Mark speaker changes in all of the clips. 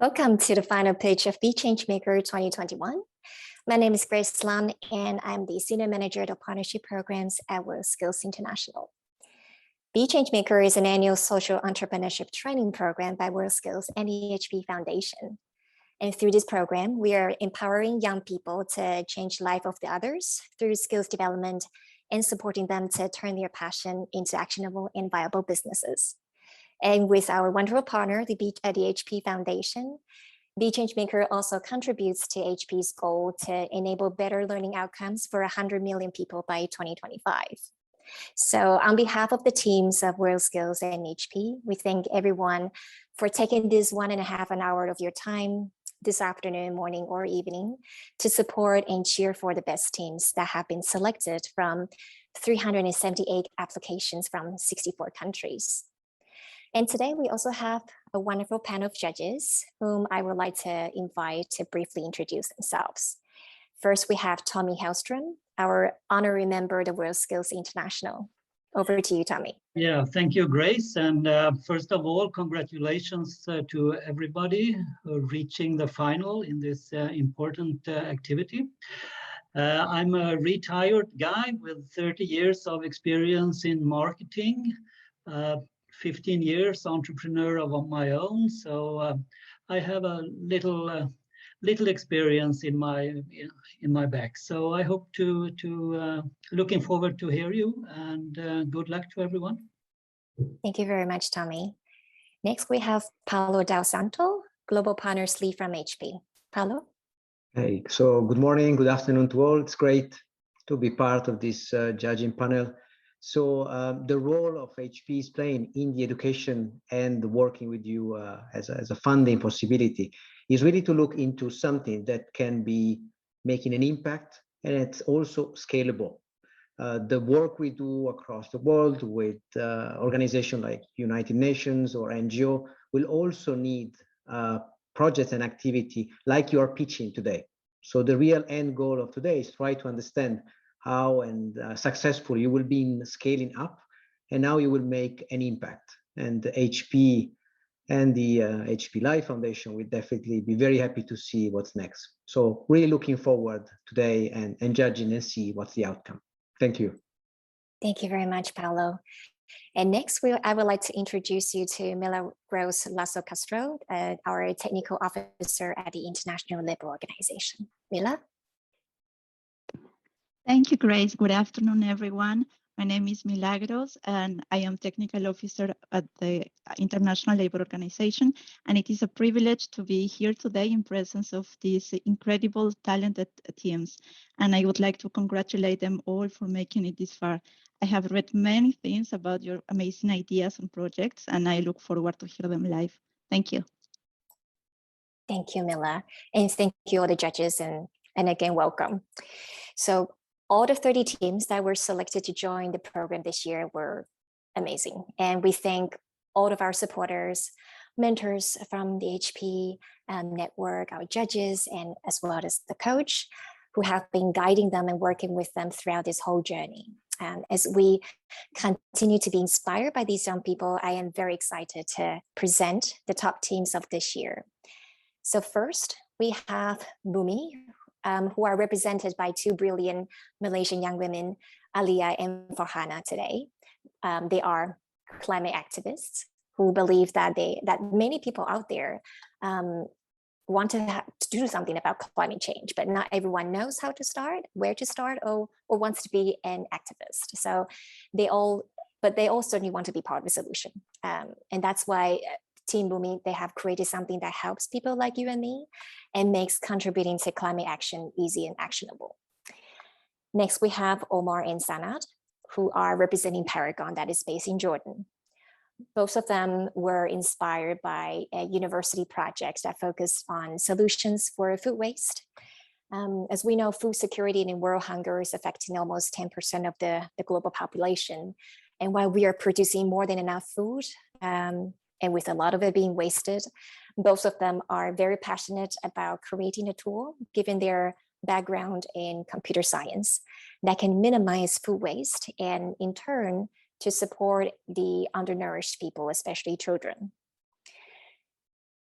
Speaker 1: Welcome to the final page of BeChangeMaker 2021. My name is Grace Lam, and I'm the Senior Manager of Partnership Programs at WorldSkills International. BeChangeMaker is an annual social entrepreneurship training program by WorldSkills and the HP Foundation. And through this program, we are empowering young people to change the life of the others through skills development and supporting them to turn their passion into actionable and viable businesses. And with our wonderful partner, the HP Foundation, BeChangeMaker also contributes to HP's goal to enable better learning outcomes for 100 million people by 2025. So on behalf of the teams of WorldSkills and HP, we thank everyone for taking this 1.5 hours of your time this afternoon, morning, or evening to support and cheer for the best teams that have been selected from 378 applications from 64 countries. And today we also have a wonderful panel of judges whom I would like to invite to briefly introduce themselves. First, we have Tommy Hellstrom, our honorary member of WorldSkills International. Over to you, Tommy.
Speaker 2: Yeah, thank you, Grace. And first of all, congratulations to everybody reaching the final in this important activity. I'm a retired guy with 30 years of experience in marketing. 15 years entrepreneur of my own, so I have a little experience in my back. So I hope to looking forward to hear you, and good luck to everyone.
Speaker 1: Thank you very much, Tommy. Next, we have Paulo Dal Santo, Global Partners Lead from HP. Paulo.
Speaker 3: Hey, so good morning, good afternoon to all. It's great to be part of this judging panel. So the role of HP is playing in the education and working with you as a funding possibility is really to look into something that can be making an impact, and it's also scalable. The work we do across the world with organizations like United Nations or NGO will also need projects and activity like you are pitching today. So the real end goal of today is try to understand how and successful you will be in scaling up, and how you will make an impact. And the HP and the HP Life Foundation will definitely be very happy to see what's next. So really looking forward today and judging and see what's the outcome. Thank you.
Speaker 1: Thank you very much, Paulo. And next, I would like to introduce you to Milagros Lasso Castro, our technical officer at the International Labour Organization. Mila?
Speaker 4: Thank you, Grace. Good afternoon, everyone. My name is Milagros, and I am Technical Officer at the International Labour Organization. And it is a privilege to be here today in presence of these incredible, talented teams. And I would like to congratulate them all for making it this far. I have read many things about your amazing ideas and projects, and I look forward to hear them live. Thank you.
Speaker 1: Thank you, Mila. And thank you all the judges, and again, welcome. So all the 30 teams that were selected to join the program this year were amazing. And we thank all of our supporters, mentors from the HP network, our judges, and as well as the coach who have been guiding them and working with them throughout this whole journey. As we continue to be inspired by these young people, I am very excited to present the top teams of this year. So first, we have Bumii, who are represented by two brilliant Malaysian young women, Alia and Farhana today. They are climate activists who believe that many people out there want to do something about climate change, but not everyone knows how to start, where to start, or wants to be an activist. So they all certainly want to be part of the solution. And that's why Team Bumii, they have created something that helps people like you and me and makes contributing to climate action easy and actionable. Next, we have Omar and Sanad, who are representing Paragon, that is based in Jordan. Both of them were inspired by university projects that focused on solutions for food waste. As we know, food security and world hunger is affecting almost 10% of the global population. And while we are producing more than enough food, and with a lot of it being wasted, both of them are very passionate about creating a tool, given their background in computer science, that can minimize food waste and in turn to support the undernourished people, especially children.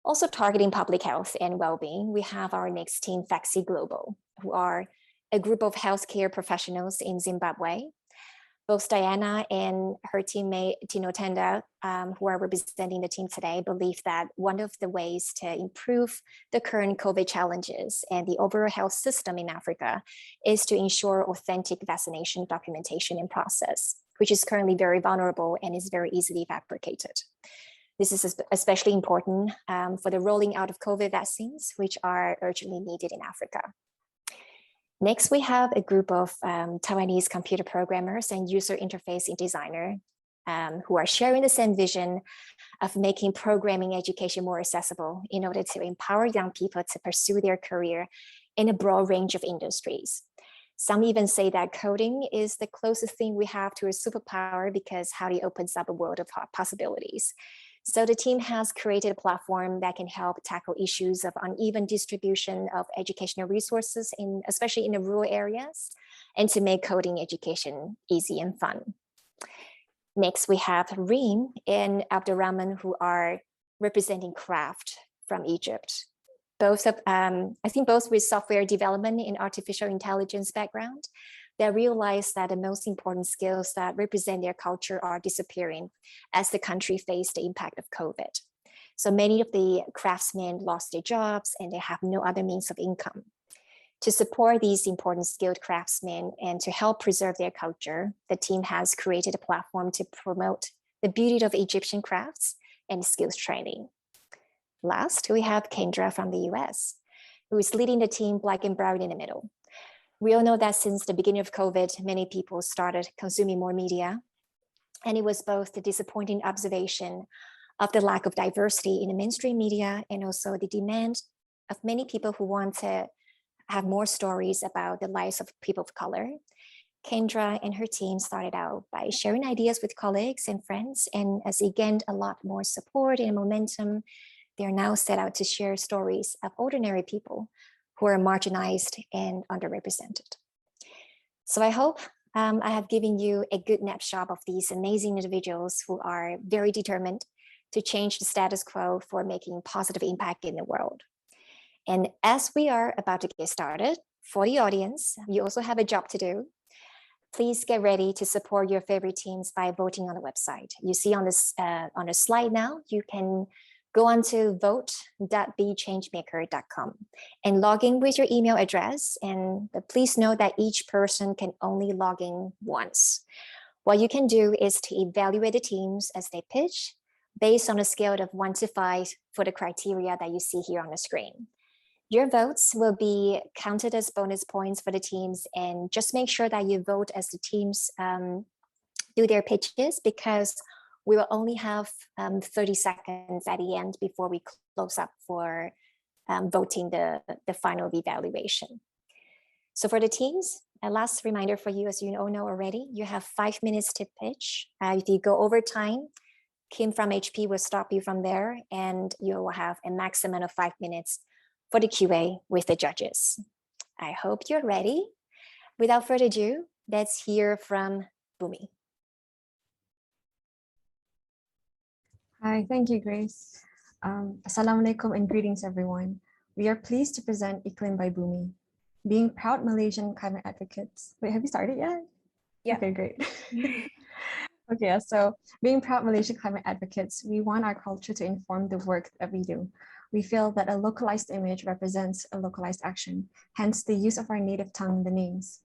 Speaker 1: Also targeting public health and well-being, we have our next team, VaxiGlobal, who are a group of healthcare professionals in Zimbabwe. Both Diana and her teammate, Tino Tenda, who are representing the team today, believe that one of the ways to improve the current COVID challenges and the overall health system in Africa is to ensure authentic vaccination documentation and process, which is currently very vulnerable and is very easily fabricated. This is especially important for the rolling out of COVID vaccines, which are urgently needed in Africa. Next, we have a group of Taiwanese computer programmers and user interface designer who are sharing the same vision of making programming education more accessible in order to empower young people to pursue their career in a broad range of industries. Some even say that coding is the closest thing we have to a superpower because how it opens up a world of possibilities. So the team has created a platform that can help tackle issues of uneven distribution of educational resources, especially in the rural areas, and to make coding education easy and fun. Next, we have Reem and Abdurrahman, who are representing craft from Egypt. Both of, I think both with software development and artificial intelligence background, they realize that the most important skills that represent their culture are disappearing as the country faced the impact of COVID. So many of the craftsmen lost their jobs and they have no other means of income. To support these important skilled craftsmen and to help preserve their culture, the team has created a platform to promote the beauty of Egyptian crafts and skills training. Last, we have Kendra from the US, who is leading the team Black and Brown in the Middle. We all know that since the beginning of COVID, many people started consuming more media, and it was both the disappointing observation of the lack of diversity in the mainstream media and also the demand of many people who want to have more stories about the lives of people of color. Kendra and her team started out by sharing ideas with colleagues and friends, and as they gained a lot more support and momentum, they are now set out to share stories of ordinary people who are marginalized and underrepresented. So I hope I have given you a good snapshot of these amazing individuals who are very determined to change the status quo for making positive impact in the world. And as we are about to get started, for the audience, you also have a job to do. Please get ready to support your favorite teams by voting on the website. You see on this on the slide now, you can go on to vote.BeChangeMaker.com and log in with your email address. And please note that each person can only log in once. What you can do is to evaluate the teams as they pitch based on a scale of 1 to 5 for the criteria that you see here on the screen. Your votes will be counted as bonus points for the teams, and just make sure that you vote as the teams do their pitches, because we will only have 30 seconds at the end before we close up for voting the final evaluation. So for the teams, a last reminder for you, as you all know already, you have 5 minutes to pitch. If you go over time, Kim from HP will stop you from there, and you will have a maximum of 5 minutes for the QA with the judges. I hope you're ready. Without further ado, let's hear from Bumii.
Speaker 5: Hi, thank you, Grace. Assalamualaikum and greetings, everyone. We are pleased to present Iklim by Bumii. Being proud Malaysian climate advocates. Wait, have you started yet?
Speaker 1: Yeah.
Speaker 5: Okay, great. Okay, so being proud Malaysian climate advocates, we want our culture to inform the work that we do. We feel that a localized image represents a localized action, hence the use of our native tongue in the names.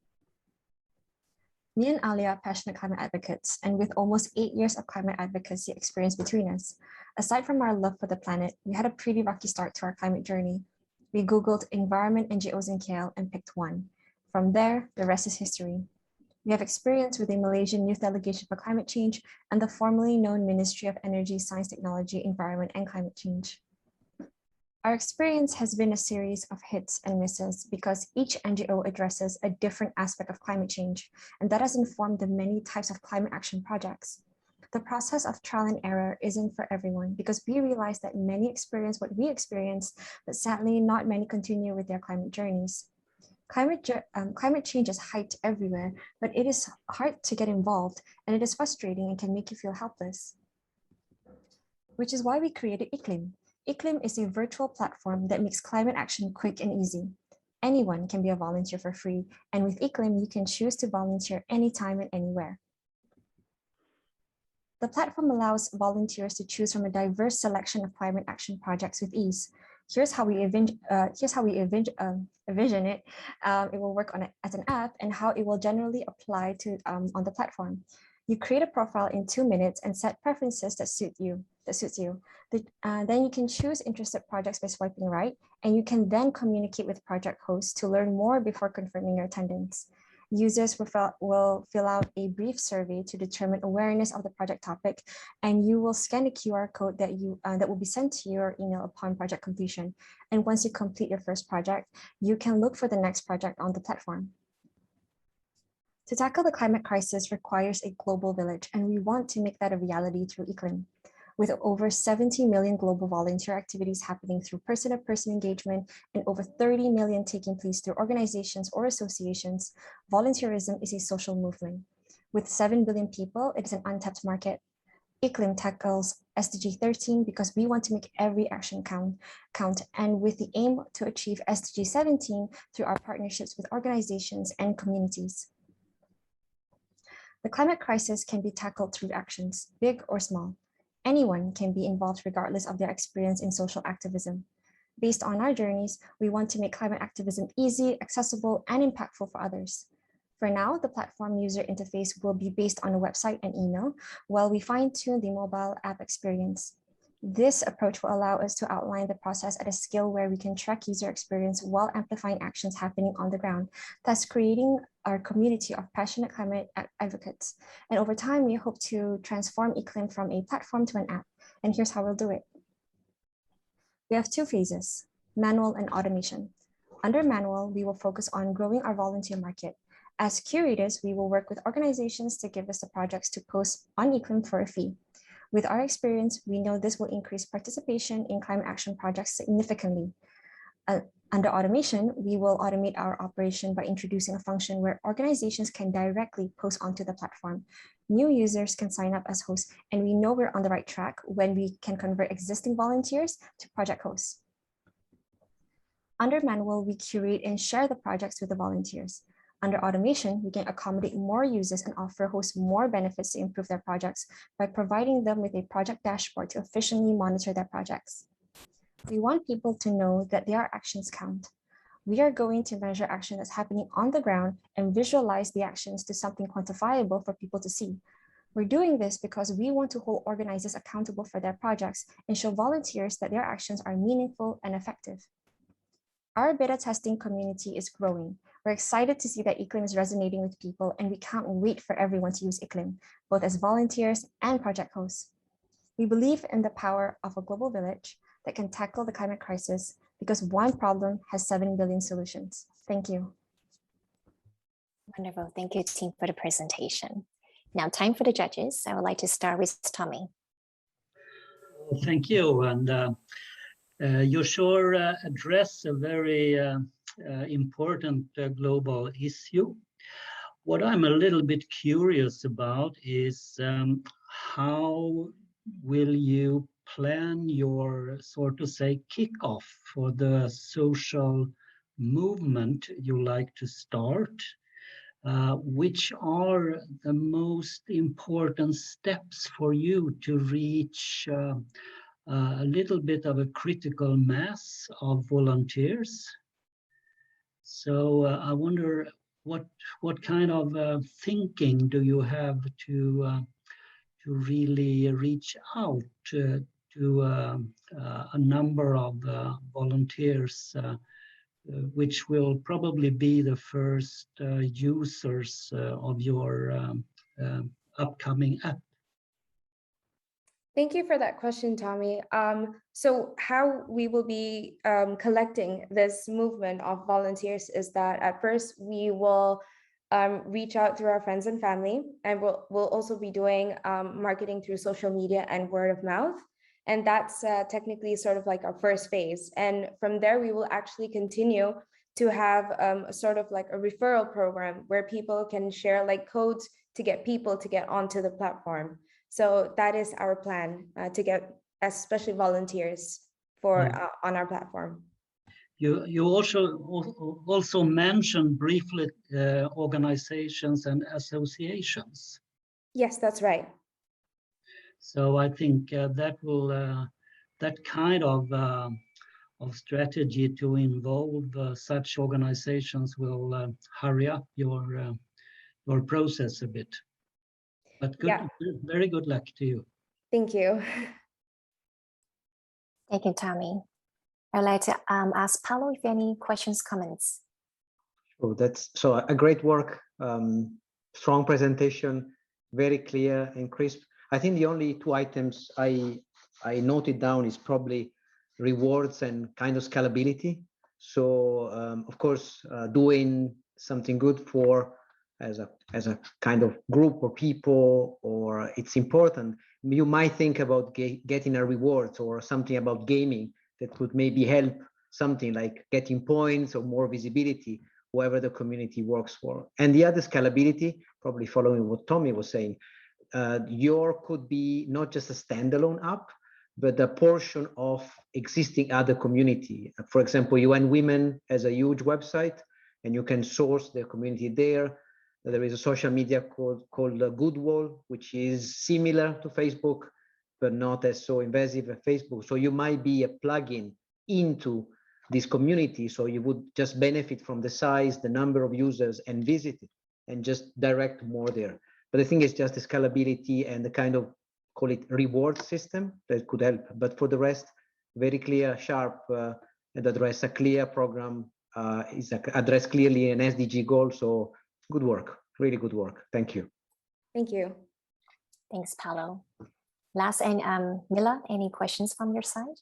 Speaker 5: Me and Ali are passionate climate advocates, and with almost 8 years of climate advocacy experience between us, aside from our love for the planet, we had a pretty rocky start to our climate journey. We Googled environment NGOs in KL and picked one. From there, the rest is history. We have experience with the Malaysian Youth Delegation for Climate Change and the formerly known Ministry of Energy, Science, Technology, Environment, and Climate Change. Our experience has been a series of hits and misses because each NGO addresses a different aspect of climate change, and that has informed the many types of climate action projects. The process of trial and error isn't for everyone because we realize that many experience what we experience, but sadly not many continue with their climate journeys. Climate change is hyped everywhere, but it is hard to get involved, and it is frustrating and can make you feel helpless. Which is why we created Iklim. ICLIM is a virtual platform that makes climate action quick and easy. Anyone can be a volunteer for free, and with ICLIM, you can choose to volunteer anytime and anywhere. The platform allows volunteers to choose from a diverse selection of climate action projects with ease. Here's how we envision it. It will work as an app and how it will generally apply to on the platform. You create a profile in 2 minutes and set preferences that suits you. Then you can choose interested projects by swiping right, and you can then communicate with project hosts to learn more before confirming your attendance. Users will fill out a brief survey to determine awareness of the project topic, and you will scan a QR code that will be sent to your email upon project completion. And once you complete your first project, you can look for the next project on the platform. To tackle the climate crisis requires a global village, and we want to make that a reality through ICLIM. With over 70 million global volunteer activities happening through person-to-person engagement and over 30 million taking place through organizations or associations, volunteerism is a social movement. With 7 billion people, it is an untapped market. ICLIM tackles SDG 13 because we want to make every action count, and with the aim to achieve SDG 17 through our partnerships with organizations and communities. The climate crisis can be tackled through actions, big or small. Anyone can be involved regardless of their experience in social activism. Based on our journeys, we want to make climate activism easy, accessible, and impactful for others. For now, the platform user interface will be based on a website and email, while we fine-tune the mobile app experience. This approach will allow us to outline the process at a scale where we can track user experience while amplifying actions happening on the ground, thus creating our community of passionate climate advocates. And over time, we hope to transform ICLIM from a platform to an app. And here's how we'll do it. We have 2 phases, manual and automation. Under manual, we will focus on growing our volunteer market. As curators, we will work with organizations to give us the projects to post on ICLIM for a fee. With our experience, we know this will increase participation in climate action projects significantly. Under automation, we will automate our operation by introducing a function where organizations can directly post onto the platform. New users can sign up as hosts, and we know we're on the right track when we can convert existing volunteers to project hosts. Under manual, we curate and share the projects with the volunteers. Under automation, we can accommodate more users and offer hosts more benefits to improve their projects by providing them with a project dashboard to efficiently monitor their projects. We want people to know that their actions count. We are going to measure action that's happening on the ground and visualize the actions to something quantifiable for people to see. We're doing this because we want to hold organizers accountable for their projects and show volunteers that their actions are meaningful and effective. Our beta testing community is growing. We're excited to see that ICLIM is resonating with people, and we can't wait for everyone to use ICLIM, both as volunteers and project hosts. We believe in the power of a global village that can tackle the climate crisis because one problem has 7 billion solutions. Thank you.
Speaker 1: Wonderful. Thank you, team, for the presentation. Now, time for the judges. I would like to start with Tommy.
Speaker 2: Thank you. And you sure address a very important global issue. What I'm a little bit curious about is how will you plan your, so to say, kickoff for the social movement you like to start? Which are the most important steps for you to reach a little bit of a critical mass of volunteers? So I wonder what kind of thinking do you have to really reach out to a number of volunteers, which will probably be the first users of your upcoming app?
Speaker 6: Thank you for that question, Tommy. So how we will be collecting this movement of volunteers is that at first we will reach out through our friends and family, and we'll also be doing marketing through social media and word of mouth. And that's technically sort of like our first phase. And from there, we will actually continue to have sort of like a referral program where people can share like codes to get people to get onto the platform. So that is our plan to get especially volunteers for on our platform.
Speaker 2: You also mentioned briefly organizations and associations.
Speaker 6: Yes, that's right.
Speaker 2: So I think that will that kind of strategy to involve such organizations will hurry up your process a bit. But good,
Speaker 6: Yeah.
Speaker 2: very good luck to you.
Speaker 6: Thank you.
Speaker 1: Thank you, Tommy. I'd like to ask Paulo if any questions, comments.
Speaker 3: Oh, that's so a great work, strong presentation, very clear and crisp. I think the only two items I noted down is probably rewards and kind of scalability. So of course, doing something good for as a kind of group or people, or it's important. You might think about getting a reward or something about gaming that could maybe help, something like getting points or more visibility, whoever the community works for. And the other scalability, probably following what Tommy was saying, your could be not just a standalone app, but a portion of existing other community. For example, UN Women has a huge website, and you can source their community there. There is a social media called Goodwall, which is similar to Facebook, but not as so invasive as Facebook. So you might be a plugin into this community. So you would just benefit from the size, the number of users, and visit it, and just direct more there. But I think it's just the scalability and the kind of, call it, reward system that could help. But for the rest, very clear, sharp, and address a clear program, address clearly an SDG goal. So good work, really good work. Thank you.
Speaker 6: Thank you.
Speaker 1: Thanks, Paulo. Last, and Mila, any questions from your side?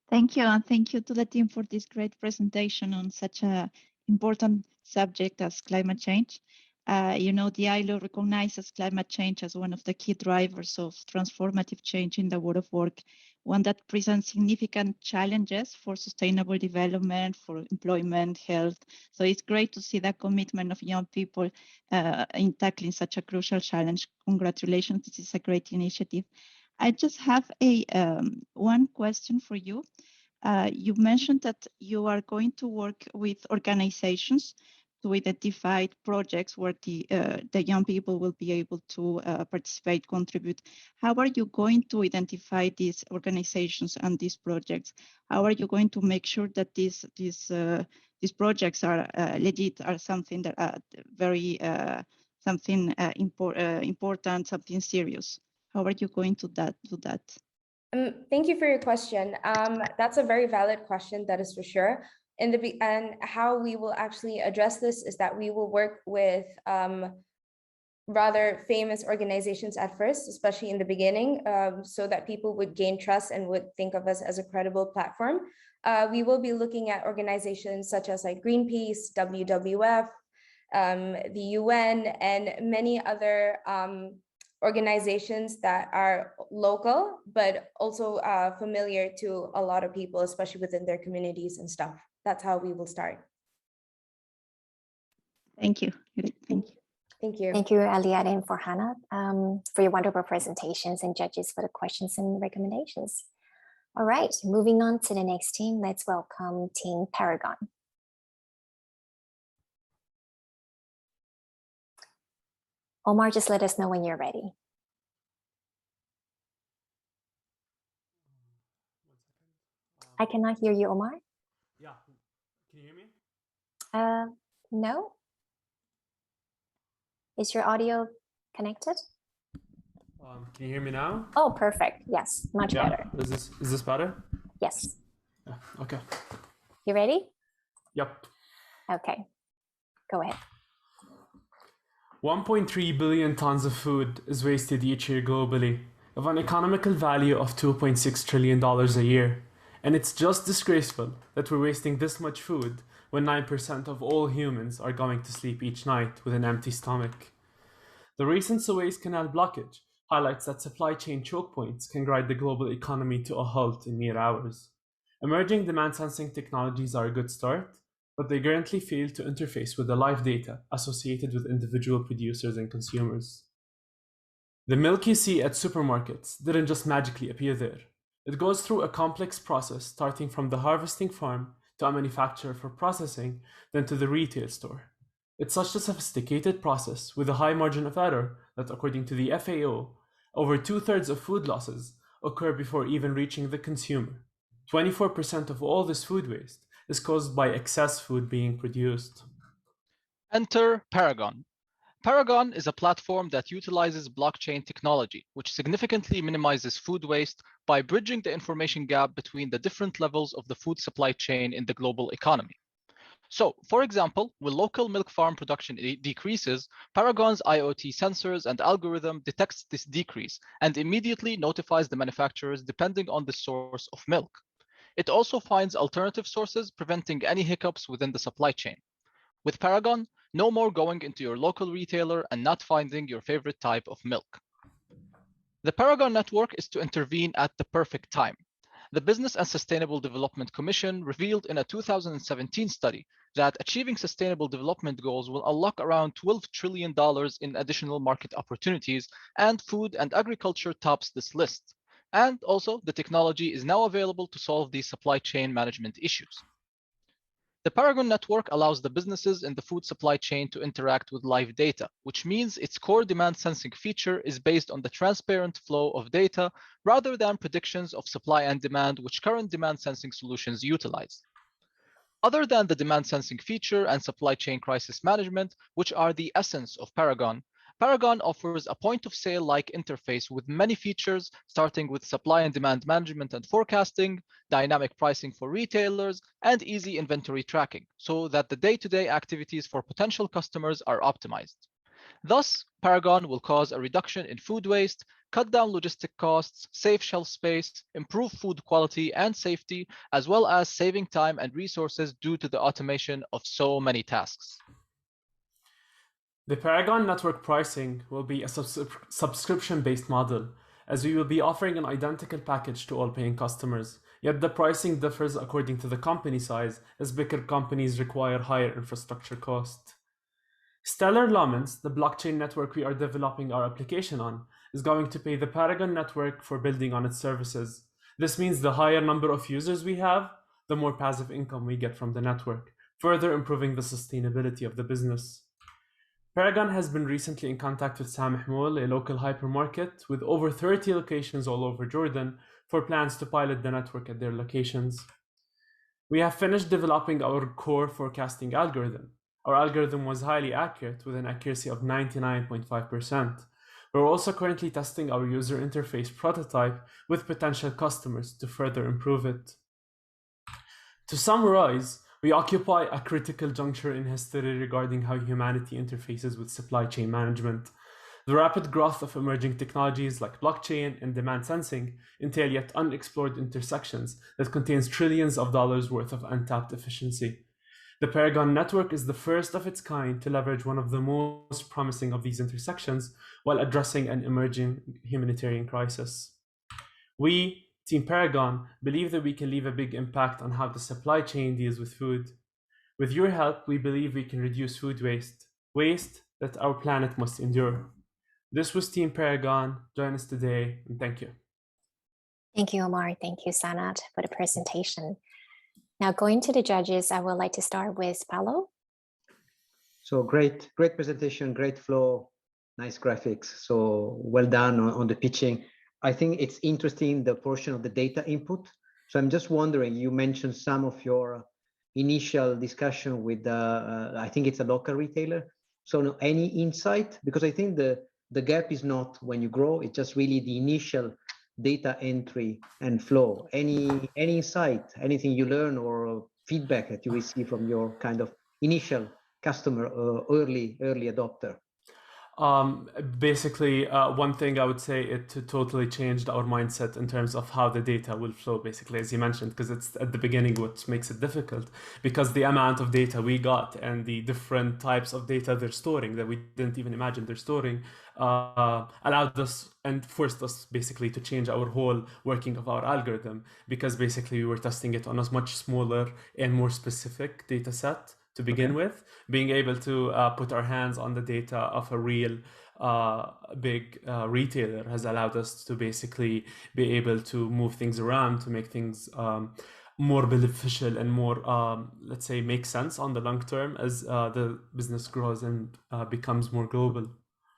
Speaker 4: Thank you, and thank you to the team for this great presentation on such an important subject as climate change. You know, the ILO recognizes climate change as one of the key drivers of transformative change in the world of work, one that presents significant challenges for sustainable development, for employment, health. So it's great to see the commitment of young people in tackling such a crucial challenge. Congratulations, this is a great initiative. I just have one question for you. You mentioned that you are going to work with organizations to identify projects where the young people will be able to participate, contribute. How are you going to identify these organizations and these projects? How are you going to make sure that these projects are legit, are something that are very important, something serious? How are you going to do that?
Speaker 6: Thank you for your question. That's a very valid question, that is for sure. And how we will actually address this is that we will work with rather famous organizations at first, especially in the beginning, so that people would gain trust and would think of us as a credible platform. We will be looking at organizations such as like Greenpeace, WWF, the UN, and many other organizations that are local, but also familiar to a lot of people, especially within their communities and stuff. That's how we will start.
Speaker 4: Thank you. Thank you.
Speaker 6: Thank you.
Speaker 1: Thank you, Aliade and Farhana, for your wonderful presentations, and judges for the questions and recommendations. All right, moving on to the next team. Let's welcome Team Paragon. Omar, just let us know when you're ready. I cannot hear you, Omar.
Speaker 7: Yeah, can you hear me?
Speaker 1: No. Is your audio connected?
Speaker 7: Can you hear me now?
Speaker 1: Oh, perfect. Yes, much better.
Speaker 7: Is this better?
Speaker 1: Yes.
Speaker 7: Yeah. Okay.
Speaker 1: You ready?
Speaker 7: Yep.
Speaker 1: Okay, go ahead.
Speaker 7: 1.3 billion tons of food is wasted each year globally, of an economical value of $2.6 trillion a year. And it's just disgraceful that we're wasting this much food when 9% of all humans are going to sleep each night with an empty stomach. The recent Suez Canal blockage highlights that supply chain choke points can grind the global economy to a halt in mere hours. Emerging demand sensing technologies are a good start, but they currently fail to interface with the live data associated with individual producers and consumers. The milk you see at supermarkets didn't just magically appear there. It goes through a complex process starting from the harvesting farm to a manufacturer for processing, then to the retail store. It's such a sophisticated process with a high margin of error that, according to the FAO, over 2/3 of food losses occur before even reaching the consumer. 24% of all this food waste is caused by excess food being produced.
Speaker 8: Enter Paragon. Paragon is a platform that utilizes blockchain technology, which significantly minimizes food waste by bridging the information gap between the different levels of the food supply chain in the global economy. So, for example, when local milk farm production decreases, Paragon's IoT sensors and algorithm detects this decrease and immediately notifies the manufacturers depending on the source of milk. It also finds alternative sources, preventing any hiccups within the supply chain. With Paragon, no more going into your local retailer and not finding your favorite type of milk. The Paragon network is to intervene at the perfect time. The Business and Sustainable Development Commission revealed in a 2017 study that achieving sustainable development goals will unlock around $12 trillion in additional market opportunities, and food and agriculture tops this list. And also, the technology is now available to solve these supply chain management issues. The Paragon network allows the businesses in the food supply chain to interact with live data, which means its core demand sensing feature is based on the transparent flow of data rather than predictions of supply and demand, which current demand sensing solutions utilize. Other than the demand sensing feature and supply chain crisis management, which are the essence of Paragon, Paragon offers a point-of-sale-like interface with many features, starting with supply and demand management and forecasting, dynamic pricing for retailers, and easy inventory tracking, so that the day-to-day activities for potential customers are optimized. Thus, Paragon will cause a reduction in food waste, cut down logistic costs, save shelf space, improve food quality and safety, as well as saving time and resources due to the automation of so many tasks.
Speaker 7: The Paragon network pricing will be a subscription-based model, as we will be offering an identical package to all paying customers, yet the pricing differs according to the company size, as bigger companies require higher infrastructure cost. Stellar Lumens, the blockchain network we are developing our application on, is going to pay the Paragon network for building on its services. This means the higher number of users we have, the more passive income we get from the network, further improving the sustainability of the business. Paragon has been recently in contact with Samih Mall, a local hypermarket with over 30 locations all over Jordan, for plans to pilot the network at their locations. We have finished developing our core forecasting algorithm. Our algorithm was highly accurate with an accuracy of 99.5%. We're also currently testing our user interface prototype with potential customers to further improve it. To summarize, we occupy a critical juncture in history regarding how humanity interfaces with supply chain management. The rapid growth of emerging technologies like blockchain and demand sensing entail yet unexplored intersections that contains trillions of dollars worth of untapped efficiency. The Paragon network is the first of its kind to leverage one of the most promising of these intersections while addressing an emerging humanitarian crisis. We, Team Paragon, believe that we can leave a big impact on how the supply chain deals with food. With your help, we believe we can reduce food waste that our planet must endure. This was Team Paragon. Join us today, and thank you.
Speaker 1: Thank you, Omar. Thank you, Sanat, for the presentation. Now, going to the judges, I would like to start with Paulo.
Speaker 3: So great presentation, great flow, nice graphics. So well done on the pitching. I think it's interesting, the portion of the data input. So I'm just wondering, you mentioned some of your initial discussion with, I think it's a local retailer. So any insight? Because I think the gap is not when you grow, it's just really the initial data entry and flow. Any insight, anything you learn or feedback that you receive from your kind of initial customer, early adopter?
Speaker 7: Basically, one thing I would say, it totally changed our mindset in terms of how the data will flow, basically, as you mentioned, because it's at the beginning what makes it difficult, because the amount of data we got and the different types of data they're storing that we didn't even imagine they're storing allowed us and forced us basically to change our whole working of our algorithm, because basically we were testing it on a much smaller and more specific data set to begin with, being able to put our hands on the data of a real big retailer has allowed us to basically be able to move things around to make things more beneficial and more, let's say, make sense on the long term as the business grows and becomes more global.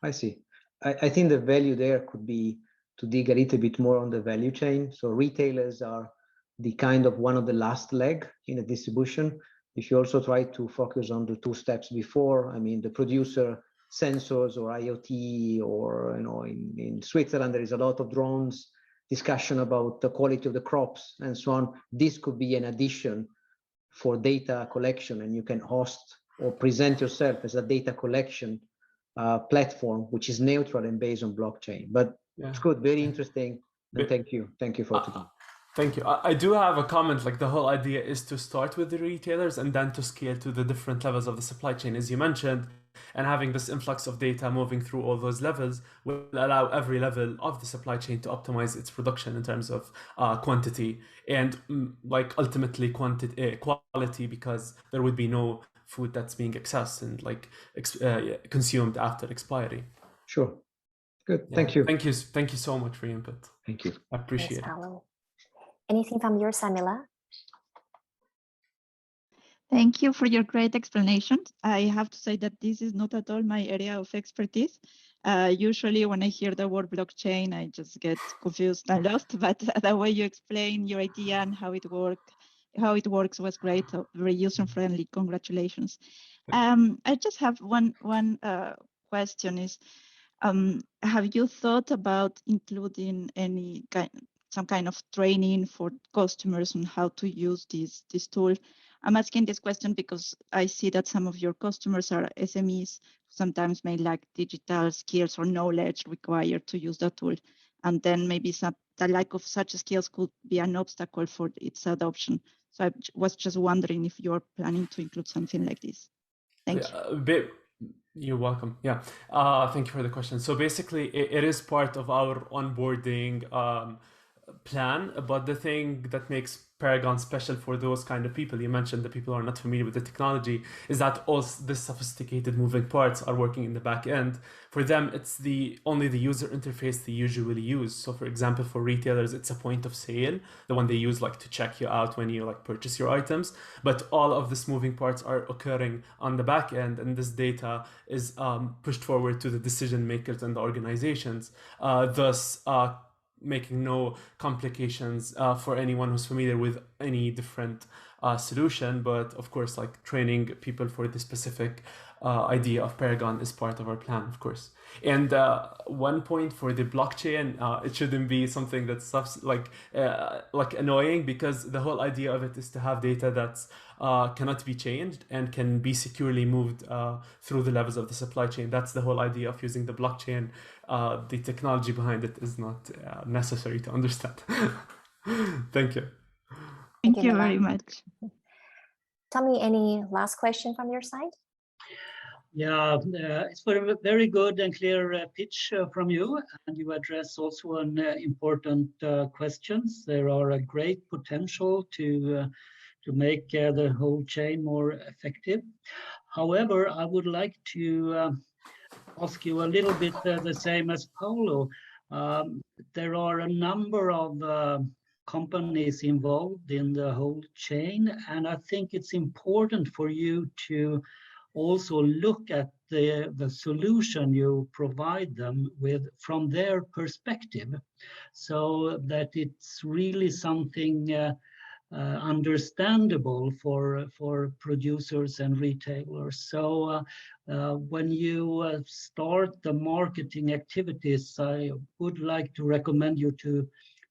Speaker 3: I see. I think the value there could be to dig a little bit more on the value chain. So retailers are the kind of one of the last leg in a distribution. If you also try to focus on the 2 steps before, I mean, the producer sensors or IoT, or in Switzerland there is a lot of drones, discussion about the quality of the crops and so on. This could be an addition for data collection, and you can host or present yourself as a data collection platform which is neutral and based on blockchain. But it's good, very interesting, and thank you for today.
Speaker 7: Thank you. I do have a comment. Like, the whole idea is to start with the retailers and then to scale to the different levels of the supply chain, as you mentioned, and having this influx of data moving through all those levels will allow every level of the supply chain to optimize its production in terms of quantity and like ultimately quality, because there would be no food that's being accessed and like consumed after expiry.
Speaker 3: Sure. Good.
Speaker 7: Yeah.
Speaker 3: Thank you.
Speaker 7: Thank you so much for your input.
Speaker 3: Thank you.
Speaker 7: I appreciate it.
Speaker 1: Anything from your side, Mila?
Speaker 4: Thank you for your great explanation. I have to say that this is not at all my area of expertise. Usually when I hear the word blockchain, I just get confused and lost, but the way you explain your idea and how it works was great, very user-friendly. Congratulations. I just have one question is, have you thought about including some kind of training for customers on how to use this tool? I'm asking this question because I see that some of your customers are SMEs, sometimes may lack digital skills or knowledge required to use the tool. And then maybe the lack of such skills could be an obstacle for its adoption. So I was just wondering if you're planning to include something like this. Thank you.
Speaker 7: You're welcome. Yeah. Thank you for the question. So basically, it is part of our onboarding plan, but the thing that makes Paragon special for those kind of people, you mentioned the people who are not familiar with the technology, is that all the sophisticated moving parts are working in the back end. For them, it's only the user interface they usually use. So for example, for retailers, it's a point of sale, the one they use like to check you out when you like purchase your items. But all of these moving parts are occurring on the back end, and this data is pushed forward to the decision makers and the organizations, thus making no complications for anyone who's familiar with any different solution. But of course, like training people for the specific idea of Paragon is part of our plan, of course. And one point for the blockchain, it shouldn't be something that's like annoying, because the whole idea of it is to have data that's cannot be changed and can be securely moved through the levels of the supply chain. That's the whole idea of using the blockchain. The technology behind it is not necessary to understand. Thank you.
Speaker 4: Thank you very much.
Speaker 1: Tommy, any last question from your side?
Speaker 2: Yeah, it's a very good and clear pitch from you, and you address also an important questions. There are a great potential to make the whole chain more effective. However, I would like to ask you a little bit the same as Paolo. There are a number of companies involved in the whole chain, and I think it's important for you to also look at the solution you provide them with from their perspective, so that it's really something understandable for producers and retailers. So when you start the marketing activities, I would like to recommend you to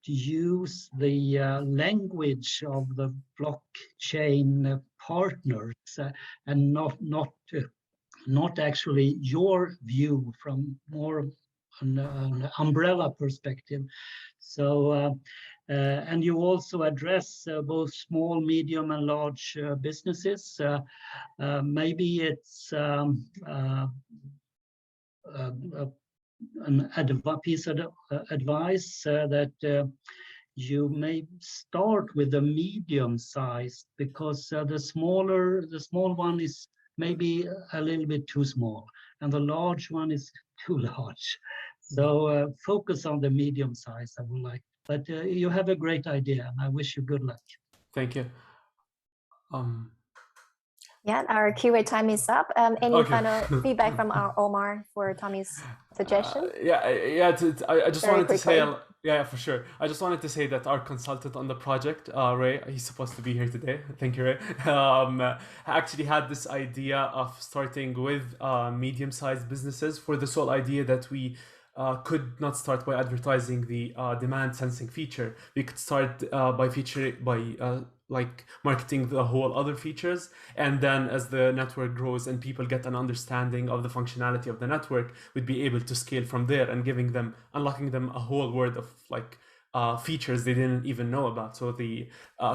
Speaker 2: use the language of the blockchain partners and not actually your view from more an umbrella perspective. So and you also address both small, medium, and large businesses. Maybe it's a piece of advice that you may start with a medium size, because the small one is maybe a little bit too small, and the large one is too large. So focus on the medium size, I would like. But you have a great idea, and I wish you good luck.
Speaker 7: Thank you.
Speaker 1: Yeah, our Q&A time is up. Any
Speaker 7: Okay.
Speaker 1: final feedback from our Omar for Tommy's suggestion?
Speaker 7: I just
Speaker 1: Very
Speaker 7: wanted to say,
Speaker 1: quickly.
Speaker 7: yeah, for sure. I just wanted to say that our consultant on the project, Ray, he's supposed to be here today. Thank you, Ray. Actually had this idea of starting with medium-sized businesses for the sole idea that we could not start by advertising the demand sensing feature. We could start by marketing the whole other features, and then as the network grows and people get an understanding of the functionality of the network, we'd be able to scale from there and unlocking them a whole world of features they didn't even know about. So the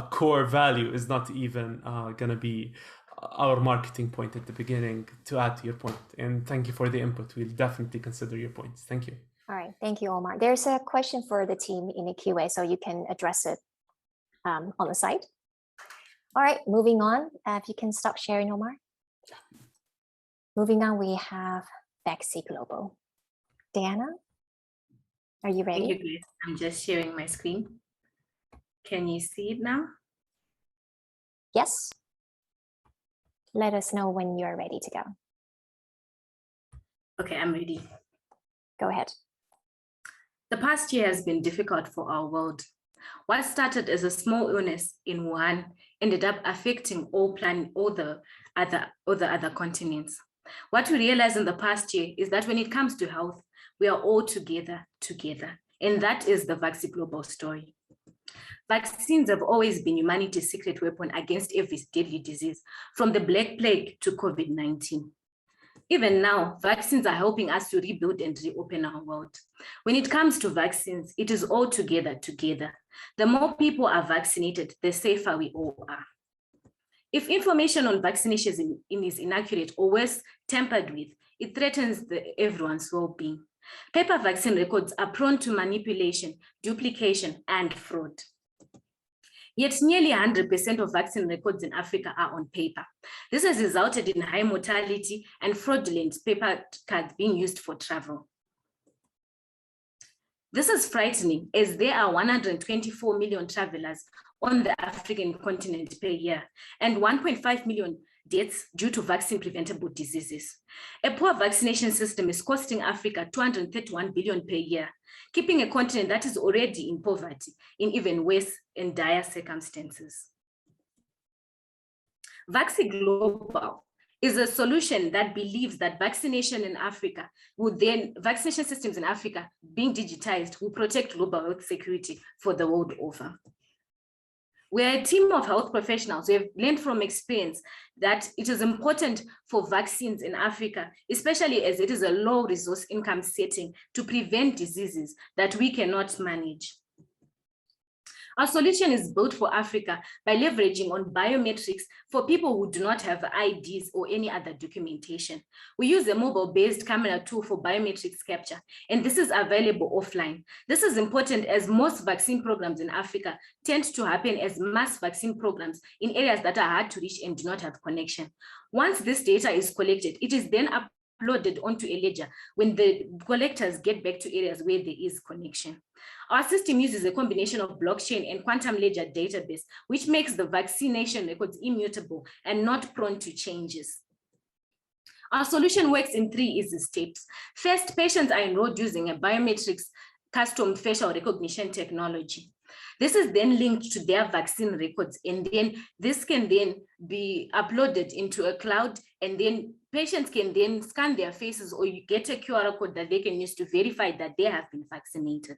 Speaker 7: core value is not even gonna be our marketing point at the beginning, to add to your point. And thank you for the input. We'll definitely consider your points. Thank you.
Speaker 1: All right, thank you, Omar. There's a question for the team in the QA, so you can address it on the site. All right, moving on. If you can stop sharing, Omar. Moving on, we have VaxiGlobal. Diana, are you ready?
Speaker 9: Thank you, Grace. I'm just sharing my screen. Can you see it now?
Speaker 1: Yes. Let us know when you're ready to go.
Speaker 9: Okay, I'm ready.
Speaker 1: Go ahead.
Speaker 9: The past year has been difficult for our world. What started as a small illness in Wuhan ended up affecting all the other continents. What we realized in the past year is that when it comes to health, we are all together. And that is the VaxiGlobal story. Vaccines have always been humanity's secret weapon against every deadly disease, from the Black Plague to COVID-19. Even now, vaccines are helping us to rebuild and reopen our world. When it comes to vaccines, it is all together. The more people are vaccinated, the safer we all are. If information on vaccinations is inaccurate or worse, tampered with, it threatens everyone's well-being. Paper vaccine records are prone to manipulation, duplication, and fraud. Yet nearly 100% of vaccine records in Africa are on paper. This has resulted in high mortality and fraudulent paper cards being used for travel. This is frightening, as there are 124 million travelers on the African continent per year and 1.5 million deaths due to vaccine-preventable diseases. A poor vaccination system is costing Africa 231 billion per year, keeping a continent that is already in poverty in even worse and dire circumstances. VaxiGlobal is a solution that believes that vaccination systems in Africa being digitized will protect global health security for the world over. We're a team of health professionals who have learned from experience that it is important for vaccines in Africa, especially as it is a low resource income setting, to prevent diseases that we cannot manage. Our solution is built for Africa by leveraging on biometrics for people who do not have IDs or any other documentation. We use a mobile-based camera tool for biometrics capture, and this is available offline. This is important as most vaccine programs in Africa tend to happen as mass vaccine programs in areas that are hard to reach and do not have connection. Once this data is collected, it is then uploaded onto a ledger when the collectors get back to areas where there is connection. Our system uses a combination of blockchain and quantum ledger database, which makes the vaccination records immutable and not prone to changes. Our solution works in 3 easy steps. First, patients are enrolled using a biometrics custom facial recognition technology. This is then linked to their vaccine records, and then this can then be uploaded into a cloud, and then patients can then scan their faces, or you get a QR code that they can use to verify that they have been vaccinated.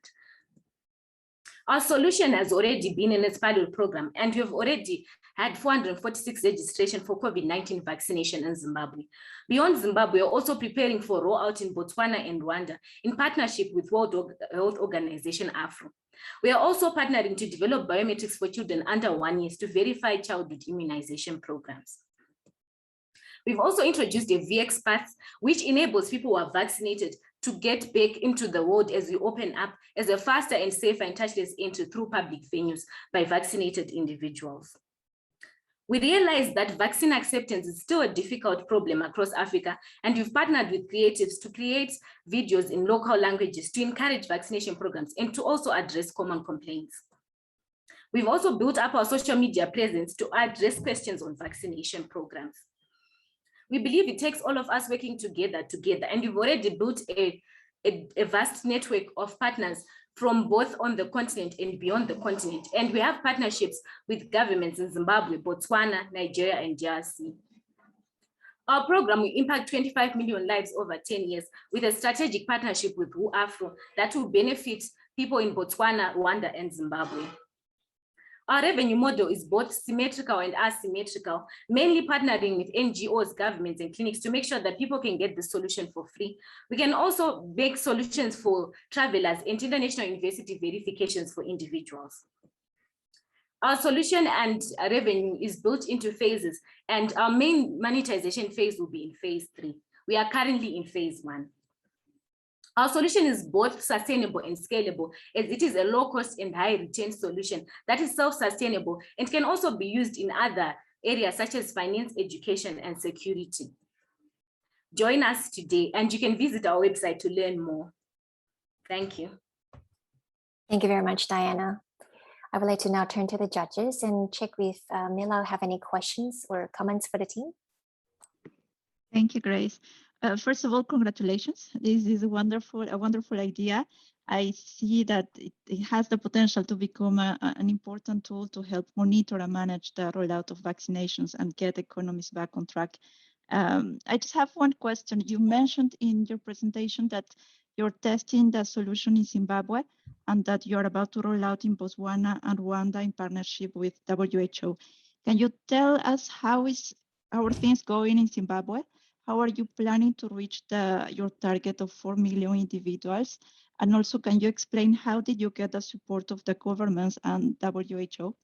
Speaker 9: Our solution has already been in its pilot program, and we have already had 446 registrations for COVID-19 vaccination in Zimbabwe. Beyond Zimbabwe, we are also preparing for rollout in Botswana and Rwanda in partnership with World Health Organization, AFRO. We are also partnering to develop biometrics for children under 1 year to verify childhood immunization programs. We've also introduced a VX path, which enables people who are vaccinated to get back into the world as we open up as a faster and safer and touchless entry through public venues by vaccinated individuals. We realized that vaccine acceptance is still a difficult problem across Africa, and we've partnered with creatives to create videos in local languages to encourage vaccination programs and to also address common complaints. We've also built up our social media presence to address questions on vaccination programs. We believe it takes all of us working together, and we've already built a vast network of partners from both on the continent and beyond the continent. And we have partnerships with governments in Zimbabwe, Botswana, Nigeria, and DRC. Our program will impact 25 million lives over 10 years with a strategic partnership with WUAFRO that will benefit people in Botswana, Rwanda, and Zimbabwe. Our revenue model is both symmetrical and asymmetrical, mainly partnering with NGOs, governments, and clinics to make sure that people can get the solution for free. We can also make solutions for travelers and international university verifications for individuals. Our solution and revenue is built into phases, and our main monetization phase will be in phase 3. We are currently in phase 1. Our solution is both sustainable and scalable, as it is a low-cost and high-return solution that is self-sustainable and can also be used in other areas such as finance, education, and security. Join us today, and you can visit our website to learn more. Thank you.
Speaker 1: Thank you very much, Diana. I would like to now turn to the judges and check with Mila, have any questions or comments for the team?
Speaker 4: Thank you, Grace. First of all, congratulations. This is a wonderful idea. I see that it has the potential to become an important tool to help monitor and manage the rollout of vaccinations and get economies back on track. I just have one question. You mentioned in your presentation that you're testing the solution in Zimbabwe and that you're about to roll out in Botswana and Rwanda in partnership with WHO. Can you tell us how are things going in Zimbabwe? How are you planning to reach your target of 4 million individuals? And also, can you explain how did you get the support of the governments and WHO?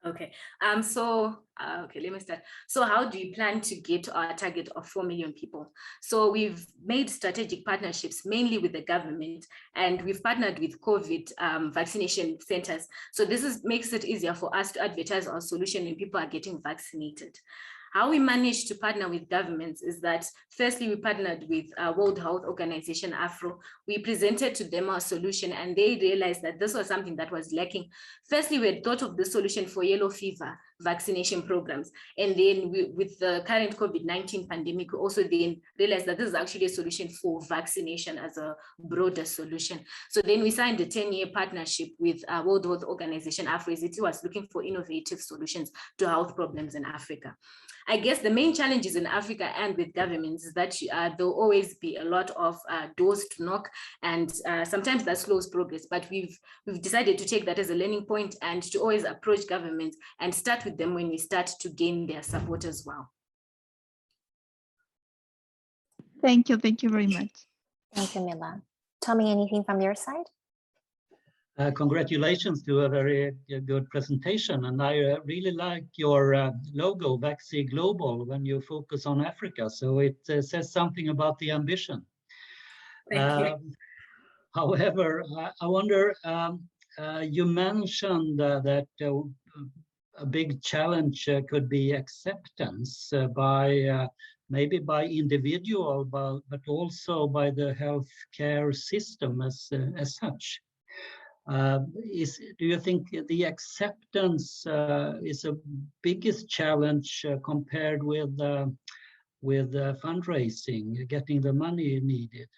Speaker 9: Okay, let me start. So how do you plan to get our target of 4 million people? So we've made strategic partnerships mainly with the government, and we've partnered with COVID vaccination centers. So this makes it easier for us to advertise our solution when people are getting vaccinated. How we managed to partner with governments is that firstly, we partnered with World Health Organization, AFRO. We presented to them our solution and they realized that this was something that was lacking. Firstly, we had thought of the solution for yellow fever vaccination programs. And then with the current COVID-19 pandemic, we also then realized that this is actually a solution for vaccination as a broader solution. So then we signed a 10-year partnership with World Health Organization, AFRO, as it was looking for innovative solutions to health problems in Africa. I guess the main challenges in Africa and with governments is that there'll always be a lot of doors to knock, and sometimes that slows progress. But we've decided to take that as a learning point and to always approach governments and start with them when we start to gain their support as well.
Speaker 4: Thank you very much.
Speaker 1: Thank you, Mila. Tommy, anything from your side?
Speaker 2: Congratulations to a very good presentation, and I really like your logo, VaxiGlobal, when you focus on Africa. So it says something about the ambition.
Speaker 9: Thank you.
Speaker 2: However, I wonder, you mentioned that a big challenge could be acceptance by maybe by individual, but also by the healthcare system as such. Do you think the acceptance is a biggest challenge compared with fundraising, getting the money needed?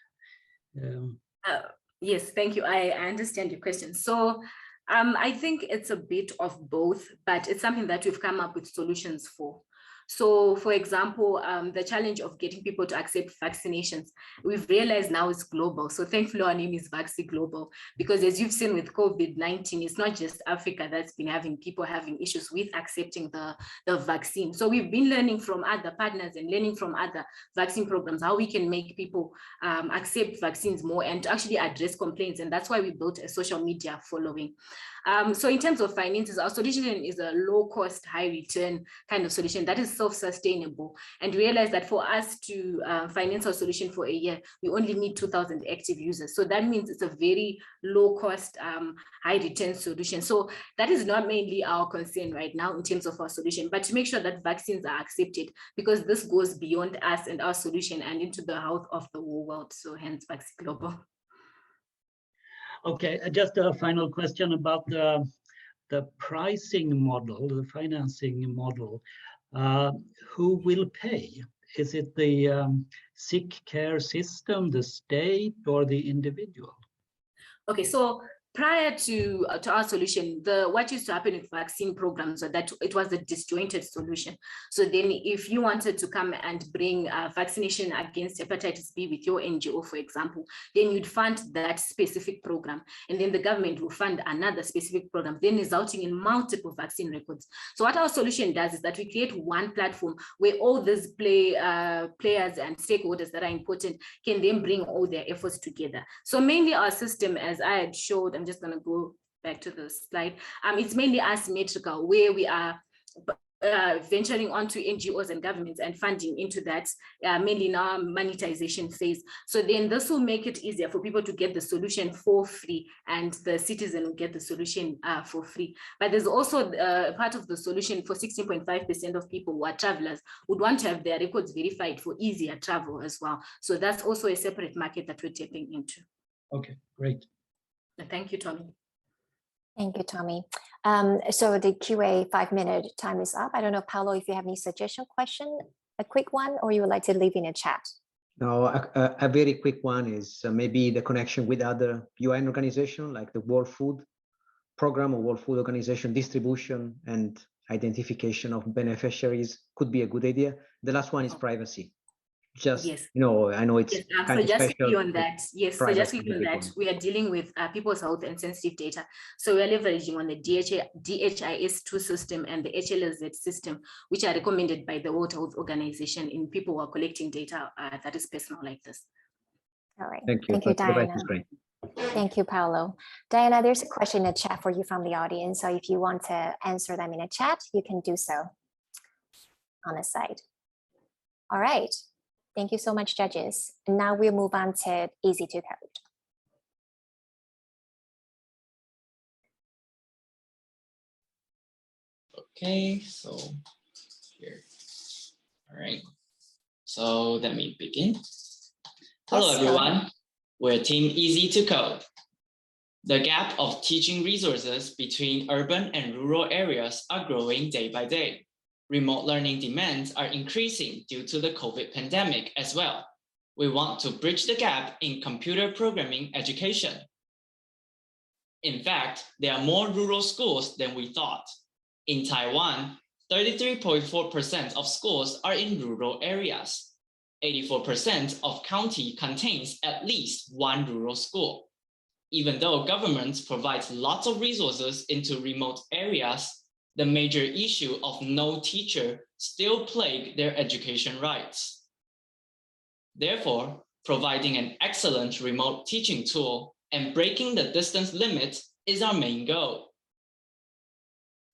Speaker 9: Yes, thank you. I understand your question. So I think it's a bit of both, but it's something that we've come up with solutions for. So, for example, the challenge of getting people to accept vaccinations, we've realized now is global. So thankfully, our name is VaxiGlobal, because as you've seen with COVID-19, it's not just Africa that's been having people having issues with accepting the vaccine. So we've been learning from other partners and learning from other vaccine programs, how we can make people accept vaccines more and actually address complaints. And that's why we built a social media following. So in terms of finances, our solution is a low cost, high return kind of solution that is is self-sustainable, and realize that for us to finance our solution for a year, we only need 2,000 active users. So that means it's a very low cost, high return solution. So that is not mainly our concern right now in terms of our solution, but to make sure that vaccines are accepted, because this goes beyond us and our solution and into the health of the whole world. So hence VaxiGlobal.
Speaker 2: Okay, just a final question about the pricing model, the financing model. Who will pay? Is it the sick care system, the state, or the individual?
Speaker 9: Okay, so prior to our solution, what used to happen with vaccine programs was that it was a disjointed solution. So then if you wanted to come and bring vaccination against hepatitis B with your NGO, for example, then you'd fund that specific program. And then the government will fund another specific program, then resulting in multiple vaccine records. So what our solution does is that we create one platform where all these players and stakeholders that are important can then bring all their efforts together. So mainly our system, as I had showed, I'm just going to go back to the slide. It's mainly asymmetrical, where we are venturing onto NGOs and governments and funding into that, mainly in our monetization phase. So then this will make it easier for people to get the solution for free, and the citizen will get the solution for free. But there's also part of the solution for 16.5% of people who are travelers would want to have their records verified for easier travel as well. So that's also a separate market that we're tapping into.
Speaker 2: Okay, great.
Speaker 9: Thank you, Tommy.
Speaker 1: Thank you, Tommy. So the QA 5-minute time is up. I don't know, Paolo, if you have any suggestion, question, a quick one, or you would like to leave in a chat?
Speaker 3: No, a very quick one is maybe the connection with other UN organizations like the World Food Program or World Food Organization. Distribution and identification of beneficiaries could be a good idea. The last one is privacy. Just,
Speaker 9: yes.
Speaker 3: I know it's
Speaker 9: so just beyond that, yes, so just beyond that, we are dealing with people's health and sensitive data. So we are leveraging on the DHIS2 system and the HLZ system, which are recommended by the World Health Organization in people who are collecting data that is personal like this.
Speaker 1: All right.
Speaker 3: Thank you.
Speaker 1: Thank you, Diana. Thank you, Paolo. Diana, there's a question in the chat for you from the audience. So if you want to answer them in a chat, you can do so on the side. All right. Thank you so much, judges. And now we'll move on to easy to code.
Speaker 10: Okay, so here. All right. So let me begin. Hello, everyone. We're Team Easy to Code. The gap of teaching resources between urban and rural areas are growing day by day. Remote learning demands are increasing due to the COVID pandemic as well. We want to bridge the gap in computer programming education. In fact, there are more rural schools than we thought. In Taiwan, 33.4% of schools are in rural areas. 84% of county contains at least one rural school. Even though government provides lots of resources into remote areas, the major issue of no teacher still plague their education rights. Therefore, providing an excellent remote teaching tool and breaking the distance limit is our main goal.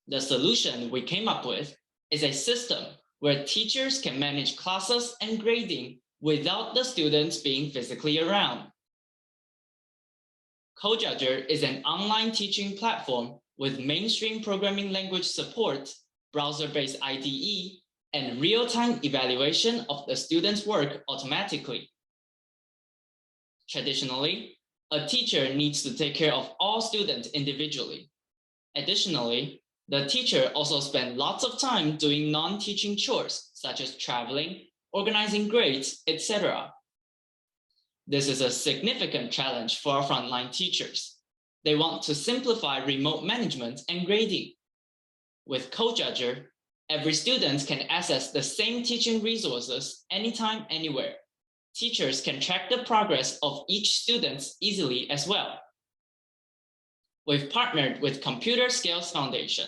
Speaker 10: The solution we came up with is a system where teachers can manage classes and grading without the students being physically around. CodeJudger is an online teaching platform with mainstream programming language support, browser-based IDE, and real-time evaluation of the student's work automatically. Traditionally, a teacher needs to take care of all students individually. Additionally, the teacher also spends lots of time doing non-teaching chores, such as traveling, organizing grades, etc. This is a significant challenge for our frontline teachers. They want to simplify remote management and grading. With CodeJudger, every student can access the same teaching resources anytime, anywhere. Teachers can track the progress of each student easily as well. We've partnered with Computer Skills Foundation.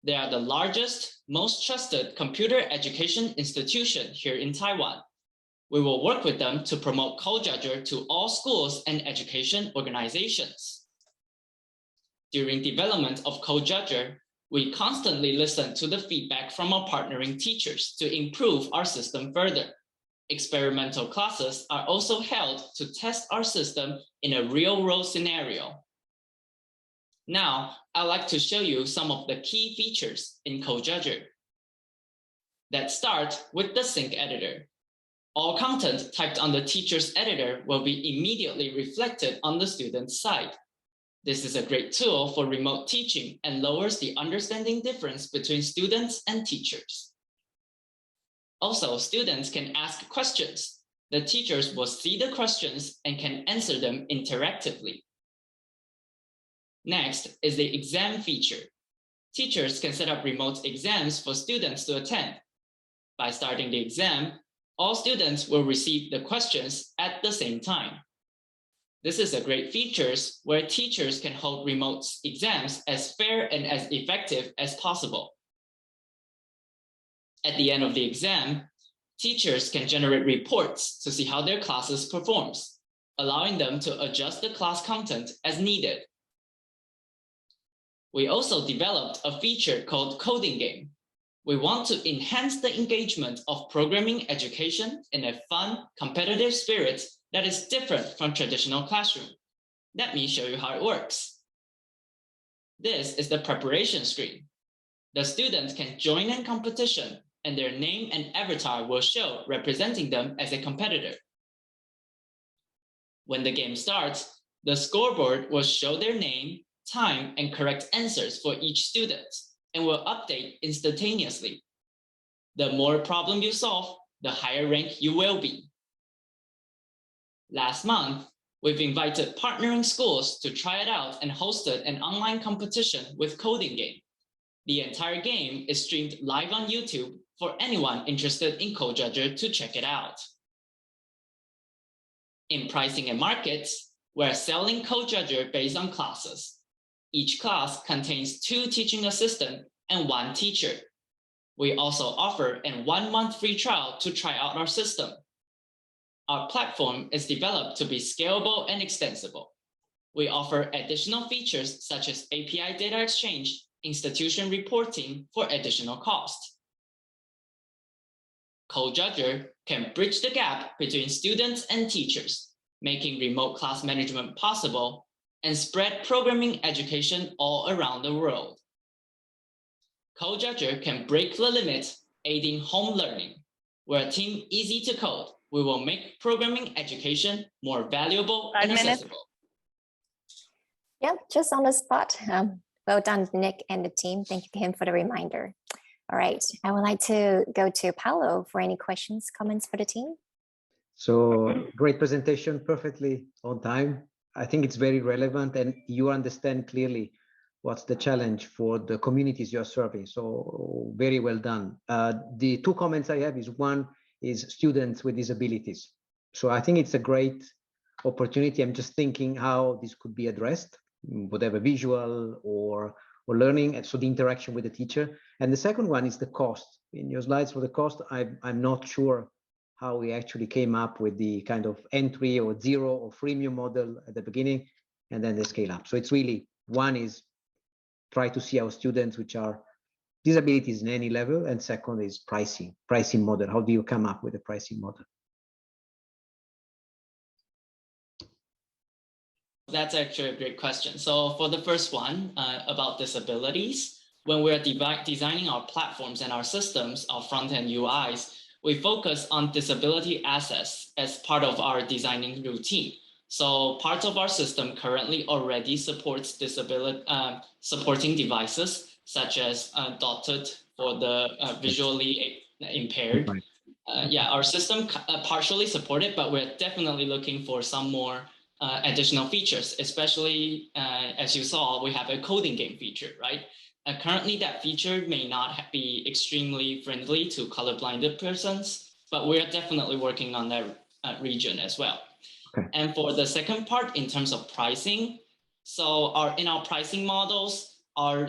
Speaker 10: They are the largest, most trusted computer education institution here in Taiwan. We will work with them to promote CodeJudger to all schools and education organizations. During development of CodeJudger, We constantly listen to the feedback from our partnering teachers to improve our system further. Experimental classes are also held to test our system in a real-world scenario. Now, I'd like to show you some of the key features in CodeJudger. Let's start with the sync editor. All content typed on the teacher's editor will be immediately reflected on the student's side. This is a great tool for remote teaching and lowers the understanding difference between students and teachers. Also, students can ask questions. The teachers will see the questions and can answer them interactively. Next is the exam feature. Teachers can set up remote exams for students to attend. By starting the exam, all students will receive the questions at the same time. This is a great feature where teachers can hold remote exams as fair and as effective as possible. At the end of the exam, teachers can generate reports to see how their classes performs, allowing them to adjust the class content as needed. We also developed a feature called Coding Game. We want to enhance the engagement of programming education in a fun, competitive spirit that is different from traditional classroom. Let me show you how it works. This is the preparation screen. The students can join in competition and their name and avatar will show representing them as a competitor. When the game starts, the scoreboard will show their name, time, and correct answers for each student and will update instantaneously. The more problem you solve, the higher rank you will be. Last month, we've invited partnering schools to try it out and hosted an online competition with Coding Game. The entire game is streamed live on YouTube for anyone interested in CodeJudger to check it out. In pricing and markets, we're selling CodeJudger based on classes. Each class contains 2 teaching assistants and 1 teacher. We also offer a 1-month free trial to try out our system. Our platform is developed to be scalable and extensible. We offer additional features such as API data exchange, institution reporting for additional cost. CodeJudger can bridge the gap between students and teachers, making remote class management possible and spread programming education all around the world. CodeJudger can break the limit, aiding home learning. We're a team easy to code. We will make programming education more valuable and accessible.
Speaker 1: Yeah, just on the spot. Well done, Nick and the team. Thank you to him for the reminder. All right, I would like to go to Paolo for any questions, comments for the team.
Speaker 3: So great presentation, perfectly on time. I think it's very relevant and you understand clearly what's the challenge for the communities you're serving. So very well done. The 2 comments I have is one is students with disabilities. So I think it's a great opportunity. I'm just thinking how this could be addressed, whatever visual or learning, and so the interaction with the teacher. And the second one is the cost. In your slides for the cost, I'm not sure how we actually came up with the kind of entry or 0 or freemium model at the beginning, and then the scale up. So it's really, one is try to see our students which are disabilities in any level, and second is pricing model. How do you come up with a pricing model?
Speaker 10: That's actually a great question. So for the first one about disabilities, when we're designing our platforms and our systems, our front-end UIs, we focus on disability assets as part of our designing routine. So part of our system currently already supports supporting devices such as dotted for the visually impaired. Yeah, our system partially supported, but we're definitely looking for some more additional features, especially as you saw, we have a coding game feature, right? Currently, that feature may not be extremely friendly to colorblind persons, but we're definitely working on that region as well. Okay. And for the second part, in terms of pricing, so in our pricing models, our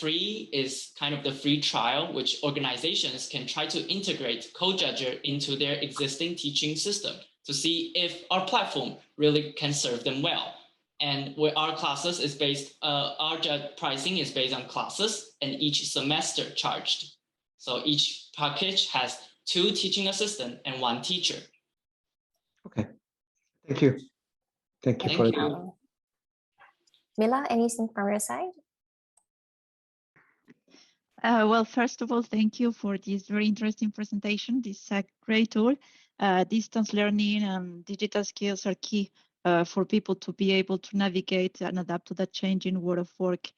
Speaker 10: free is kind of the free trial, which organizations can try to integrate CodeJudger into their existing teaching system to see if our platform really can serve them well. And where our classes is based, our pricing is based on classes and each semester charged. So each package has 2 teaching assistants and 1 teacher.
Speaker 3: Okay, thank you. Thank you for it.
Speaker 1: Mila, anything from your side?
Speaker 4: Well, first of all, thank you for this very interesting presentation. This is a great tool. Distance learning and digital skills are key for people to be able to navigate and adapt to the changing world of work.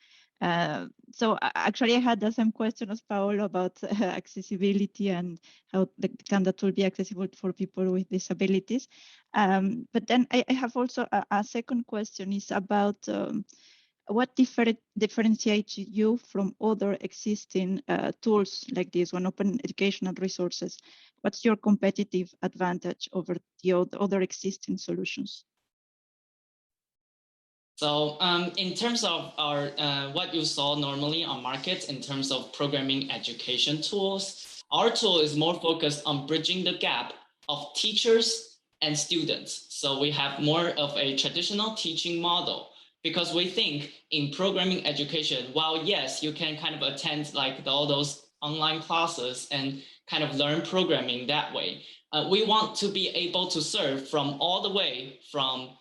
Speaker 4: So actually, I had the same question as Paolo about accessibility and how can the tool be accessible for people with disabilities. But then I have also a second question is about what differentiates you from other existing tools like this one, open educational resources? What's your competitive advantage over the other existing solutions?
Speaker 10: So in terms of our what you saw normally on markets in terms of programming education tools, our tool is more focused on bridging the gap of teachers and students. So we have more of a traditional teaching model because we think in programming education, while yes, you can kind of attend like all those online classes and kind of learn programming that way, we want to be able to serve from all the way from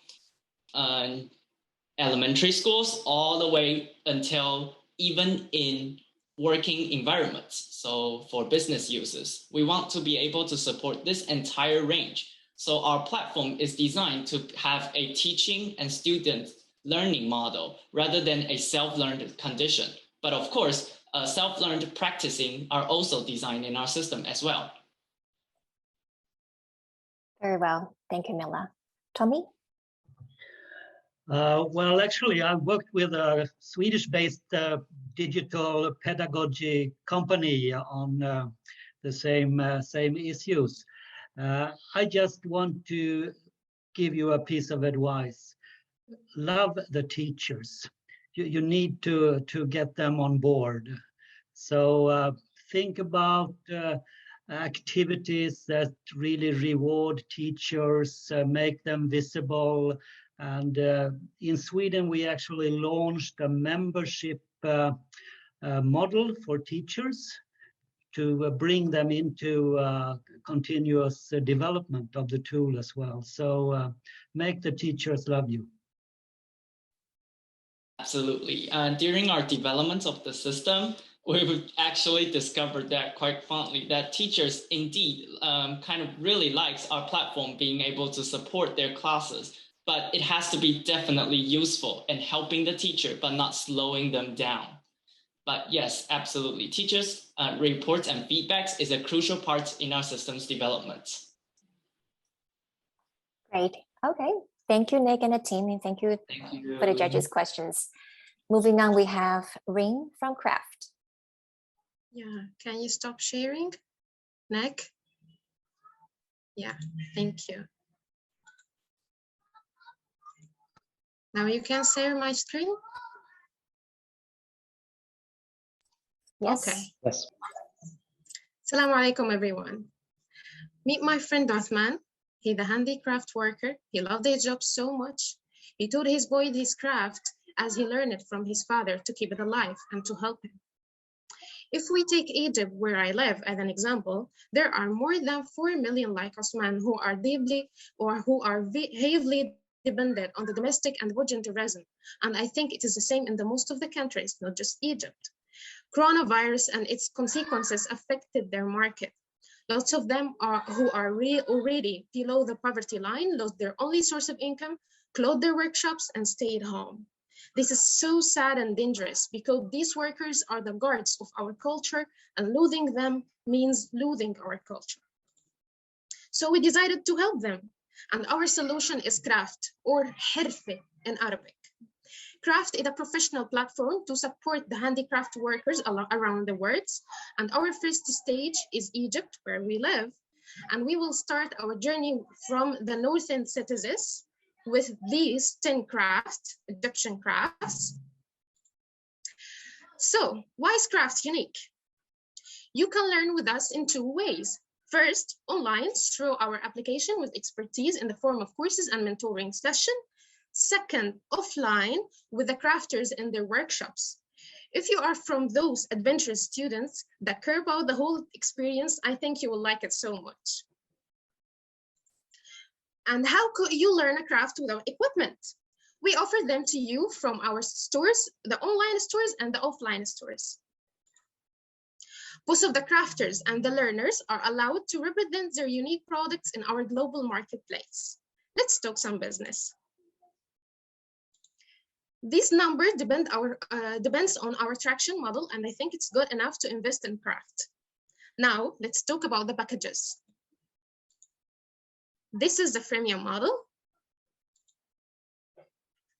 Speaker 10: elementary schools all the way until even in working environments. So for business users, we want to be able to support this entire range. So our platform is designed to have a teaching and student learning model rather than a self-learned condition. But of course, self-learned practicing are also designed in our system as well.
Speaker 1: Very well. Thank you, Mila. Tommy?
Speaker 2: Well, actually, I worked with a Swedish-based digital pedagogy company on the same issues. I just want to give you a piece of advice. Love the teachers. You need to get them on board. So think about activities that really reward teachers, make them visible. And in Sweden, we actually launched a membership model for teachers to bring them into continuous development of the tool as well. So make the teachers love you.
Speaker 10: Absolutely. During our development of the system, we've actually discovered that quite fondly that teachers indeed kind of really likes our platform being able to support their classes. But it has to be definitely useful and helping the teacher, but not slowing them down. But yes, absolutely. Teachers' reports and feedbacks is a crucial part in our system's development.
Speaker 1: Great. Okay. Thank you, Nick and the team, and thank you for the judges' questions. Moving on, we have Ring from Craft.
Speaker 11: Yeah, can you stop sharing, Nick? Yeah, thank you. Now you can share my screen?
Speaker 1: Yes.
Speaker 11: Okay.
Speaker 3: Yes.
Speaker 11: Assalamu alaikum, everyone. Meet my friend Othman. He's a handicraft worker. He loved his job so much. He taught his boy his craft as he learned it from his father to keep it alive and to help him. If we take Egypt, where I live, as an example, there are more than 4 million like Osman who are deeply or who are heavily dependent on the domestic and virgin tourism. And I think it is the same in the most of the countries, not just Egypt. Coronavirus and its consequences affected their market. Lots of them who are already below the poverty line, lost their only source of income, closed their workshops and stayed home. This is so sad and dangerous because these workers are the guards of our culture, and losing them means losing our culture. So we decided to help them. And our solution is Craft, or Hirfe in Arabic. Craft is a professional platform to support the handicraft workers around the world. And our first stage is Egypt, where we live. And we will start our journey from the northern cities with these 10 crafts, Egyptian crafts. So why is Craft unique? You can learn with us in 2 ways. First, online through our application with expertise in the form of courses and mentoring session. Second, offline with the crafters in their workshops. If you are from those adventurous students that care about the whole experience, I think you will like it so much. And how could you learn a craft without equipment? We offer them to you from our stores, the online stores and the offline stores. Most of the crafters and the learners are allowed to represent their unique products in our global marketplace. Let's talk some business. These numbers depends on our traction model, and I think it's good enough to invest in craft. Now, let's talk about the packages. This is the freemium model.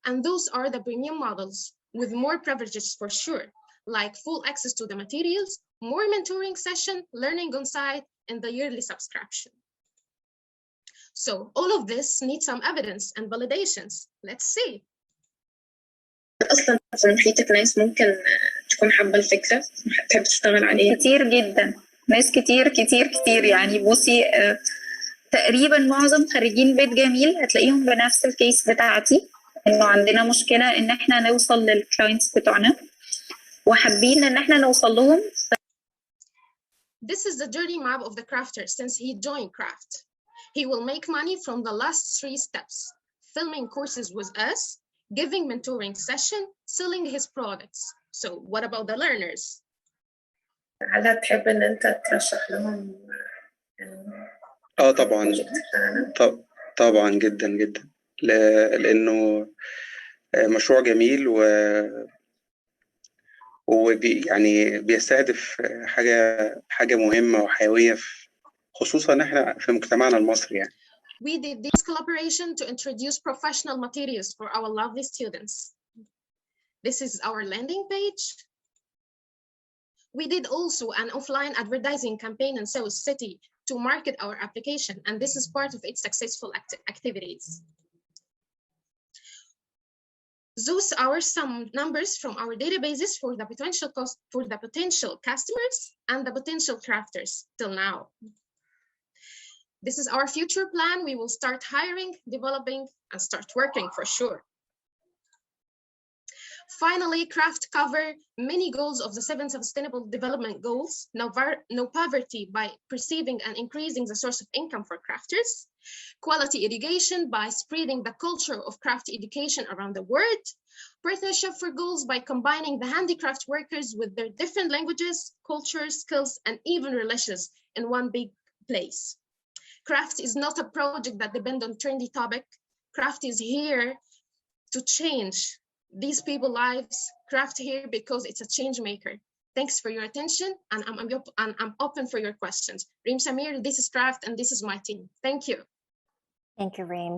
Speaker 11: And those are the premium models with more privileges for sure, like full access to the materials, more mentoring session, learning on site, and the yearly subscription. So all of this needs some evidence and validations. Let's see.
Speaker 12: اصلا في محيطك ناس ممكن تكون حابه الفكره تحب تشتغل عليها كتير جدا ناس كتير يعني بصي تقريبا معظم خريجين بيت جميل هتلاقيهم بنفس الكيس بتاعتي انه عندنا مشكله ان احنا نوصل للكلاينتس بتوعنا وحابين ان احنا نوصل لهم.
Speaker 11: This is the journey map of the crafter since he joined craft. He will make money from the last 3 steps: filming courses with us, giving mentoring session, selling his products. So what about the learners?
Speaker 12: هل تحب ان انت ترشح لهم
Speaker 13: طبعا جدا لانه مشروع جميل يعني بيستهدف حاجه مهمه وحيويه خصوصا احنا في مجتمعنا المصري يعني.
Speaker 11: We did this collaboration to introduce professional materials for our lovely students. This is our landing page. We did also an offline advertising campaign in Seoul City to market our application, and this is part of its successful activities. Those are some numbers from our databases for the potential customers and the potential crafters till now. This is our future plan. We will start hiring, developing, and start working for sure. Finally, craft cover many goals of the 7 Sustainable Development Goals. No poverty by perceiving and increasing the source of income for crafters. Quality education by spreading the culture of craft education around the world. Partnership for goals by combining the handicraft workers with their different languages, cultures, skills, and even religions in one big place. Craft is not a project that depends on trendy topic. Craft is here to change these people's lives. Craft here because it's a change maker. Thanks for your attention, and I'm open for your questions. Reem Samir, this is Craft, and this is my team. Thank you.
Speaker 1: Thank you, Reem.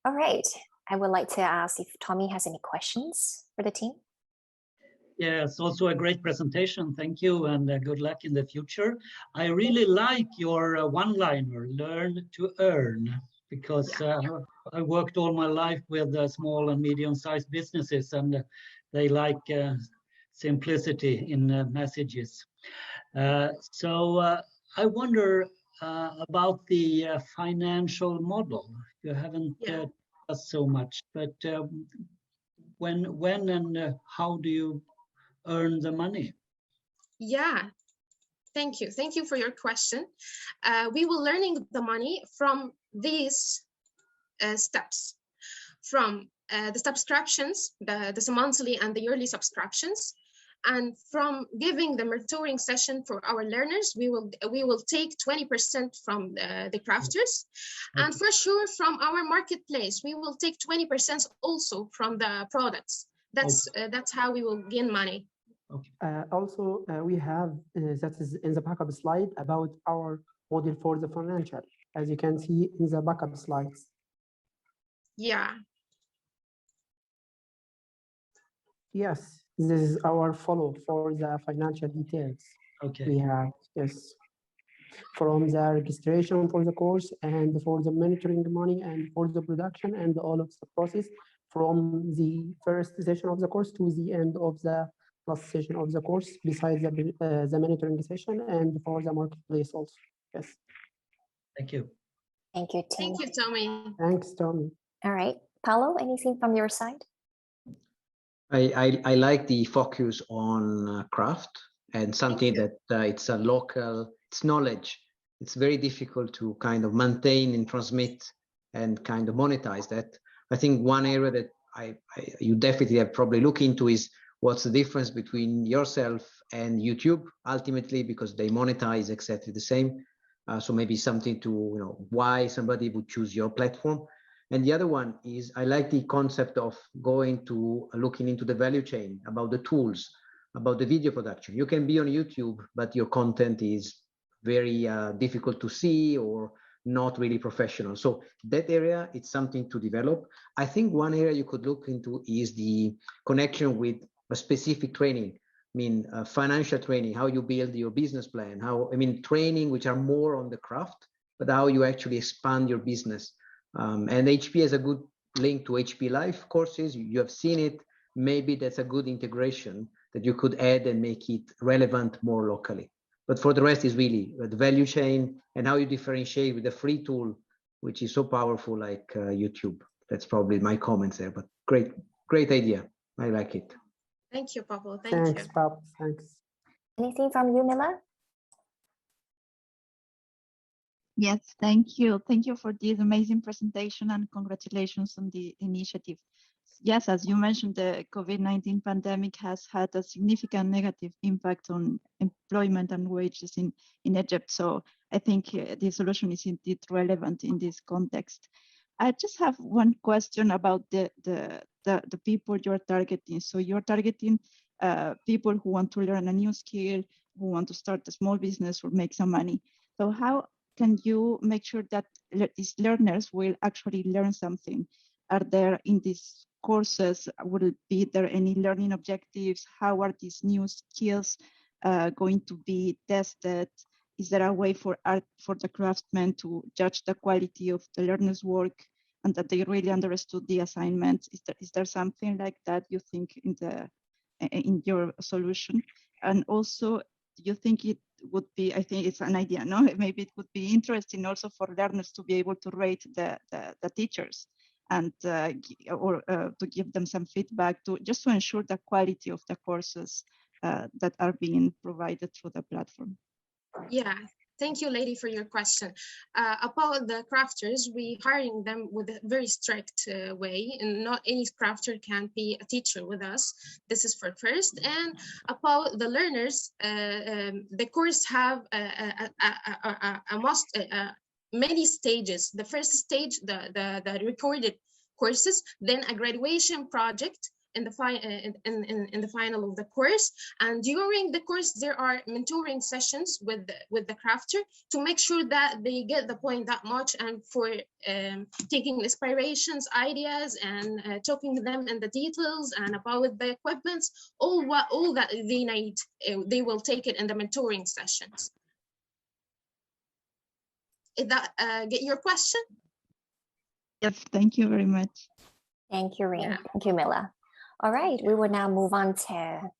Speaker 1: All right, I would like to ask if Tommy has any questions for the team.
Speaker 2: Yes, also a great presentation. Thank you, and good luck in the future. I really like your one-liner, learn to earn, because I worked all my life with small and medium-sized businesses, and they like simplicity in messages. So I wonder about the financial model. You haven't discussed so much, but when and how do you earn the money?
Speaker 11: Yeah, thank you. Thank you for your question. We will learning the money from these steps, from the subscriptions, the monthly and the yearly subscriptions, and from giving the mentoring session for our learners. We will take 20% from the crafters, and for sure from our marketplace we will take 20% also from the products. That's how we will gain money.
Speaker 14: Also, we have that is in the backup slide about our model for the financial, as you can see in the backup slides.
Speaker 11: Yeah.
Speaker 14: Yes, this is our follow for the financial details.
Speaker 2: Okay.
Speaker 14: We have, yes, from the registration for the course and for the monitoring money and for the production and all of the process from the first session of the course to the end of the last session of the course, besides the monitoring session and for the marketplace also. Yes.
Speaker 2: Thank you.
Speaker 1: Thank you, Tim.
Speaker 11: Thank you, Tommy.
Speaker 14: Thanks, Tommy.
Speaker 1: All right. Paolo, anything from your side?
Speaker 3: I like the focus on craft and something that it's a local, it's knowledge. It's very difficult to kind of maintain and transmit and kind of monetize that. I think one area that you definitely have probably look into is what's the difference between yourself and YouTube ultimately, because they monetize exactly the same. So maybe something to, why somebody would choose your platform. And the other one is I like the concept of going to looking into the value chain, about the tools, about the video production. You can be on YouTube, but your content is very difficult to see or not really professional. So that area, it's something to develop. I think one area you could look into is the connection with a specific training. I mean, financial training, how you build your business plan, training which are more on the craft, but how you actually expand your business. And HP has a good link to HP Live courses. You have seen it. Maybe that's a good integration that you could add and make it relevant more locally. But for the rest is really the value chain and how you differentiate with a free tool, which is so powerful like YouTube. That's probably my comments there, but great idea. I like it.
Speaker 11: Thank you, Pablo.
Speaker 14: Thanks, Pablo. Thanks.
Speaker 1: Anything from you, Mila?
Speaker 4: Yes, thank you. Thank you for this amazing presentation and congratulations on the initiative. Yes, as you mentioned, the COVID-19 pandemic has had a significant negative impact on employment and wages in Egypt. So I think the solution is indeed relevant in this context. I just have one question about the people you're targeting. So you're targeting people who want to learn a new skill, who want to start a small business or make some money. So how can you make sure that these learners will actually learn something? Are there in these courses, will be there any learning objectives? How are these new skills going to be tested? Is there a way for the craftsmen to judge the quality of the learner's work and that they really understood the assignments? Is there something like that you think in your solution? And also, do you think it would be, I think it's an idea, no? Maybe it would be interesting also for learners to be able to rate the teachers and to give them some feedback just to ensure the quality of the courses that are being provided through the platform.
Speaker 11: Yeah, thank you, lady, for your question. About the crafters, we hiring them with a very strict way, and not any crafter can be a teacher with us. This is for first. And about the learners, the course have many stages. The first stage, the recorded courses, then a graduation project in the final of the course, and during the course there are mentoring sessions with the crafter to make sure that they get the point that much, and for taking inspirations, ideas, and talking to them in the details and about the equipments, all that they need, they will take it in the mentoring sessions. Did that get your question?
Speaker 4: Yes, thank you very much.
Speaker 1: Thank you, Rin. Yeah. Thank you, Mila. All right, we will now move on to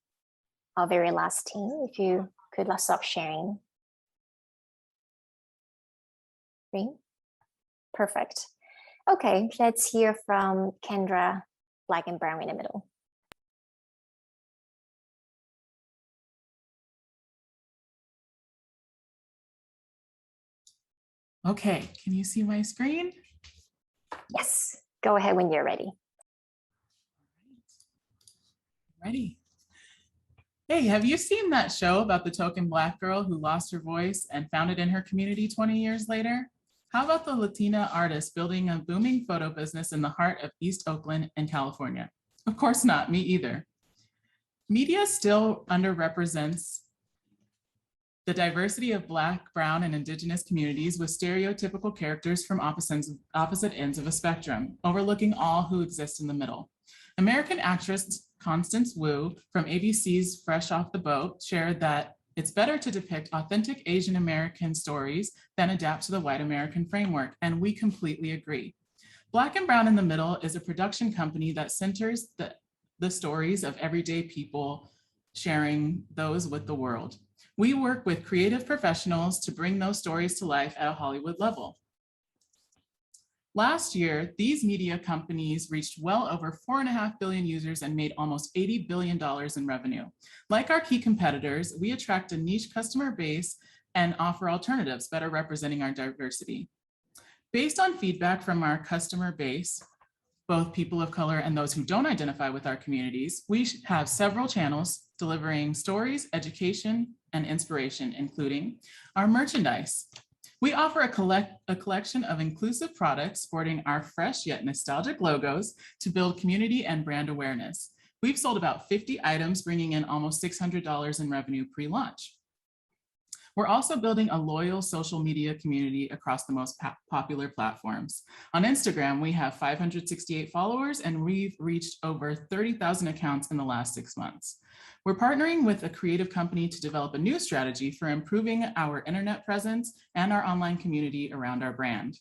Speaker 1: our very last team. If you could stop sharing. Rin? Perfect. Okay, let's hear from Kendra, black and brown in the middle.
Speaker 15: Okay, can you see my screen?
Speaker 1: Yes, go ahead when you're ready.
Speaker 15: Ready. Hey, have you seen that show about the token Black girl who lost her voice and found it in her community 20 years later? How about the Latina artist building a booming photo business in the heart of East Oakland in California? Of course not, me either. Media still underrepresents the diversity of Black, brown, and indigenous communities with stereotypical characters from opposite ends of a spectrum, overlooking all who exist in the middle. American actress Constance Wu from ABC's Fresh Off the Boat shared that it's better to depict authentic Asian American stories than adapt to the white American framework, and we completely agree. Black and Brown in the Middle is a production company that centers the stories of everyday people, sharing those with the world. We work with creative professionals to bring those stories to life at a Hollywood level. Last year, these media companies reached well over 4.5 billion users and made almost $80 billion in revenue. Like our key competitors, we attract a niche customer base and offer alternatives better representing our diversity. Based on feedback from our customer base, both people of color and those who don't identify with our communities, we have several channels delivering stories, education, and inspiration, including our merchandise. We offer a collection of inclusive products sporting our fresh yet nostalgic logos to build community and brand awareness. We've sold about 50 items, bringing in almost $600 in revenue pre-launch. We're also building a loyal social media community across the most popular platforms. On Instagram, we have 568 followers, and we've reached over 30,000 accounts in the last 6 months. We're partnering with a creative company to develop a new strategy for improving our internet presence and our online community around our brand.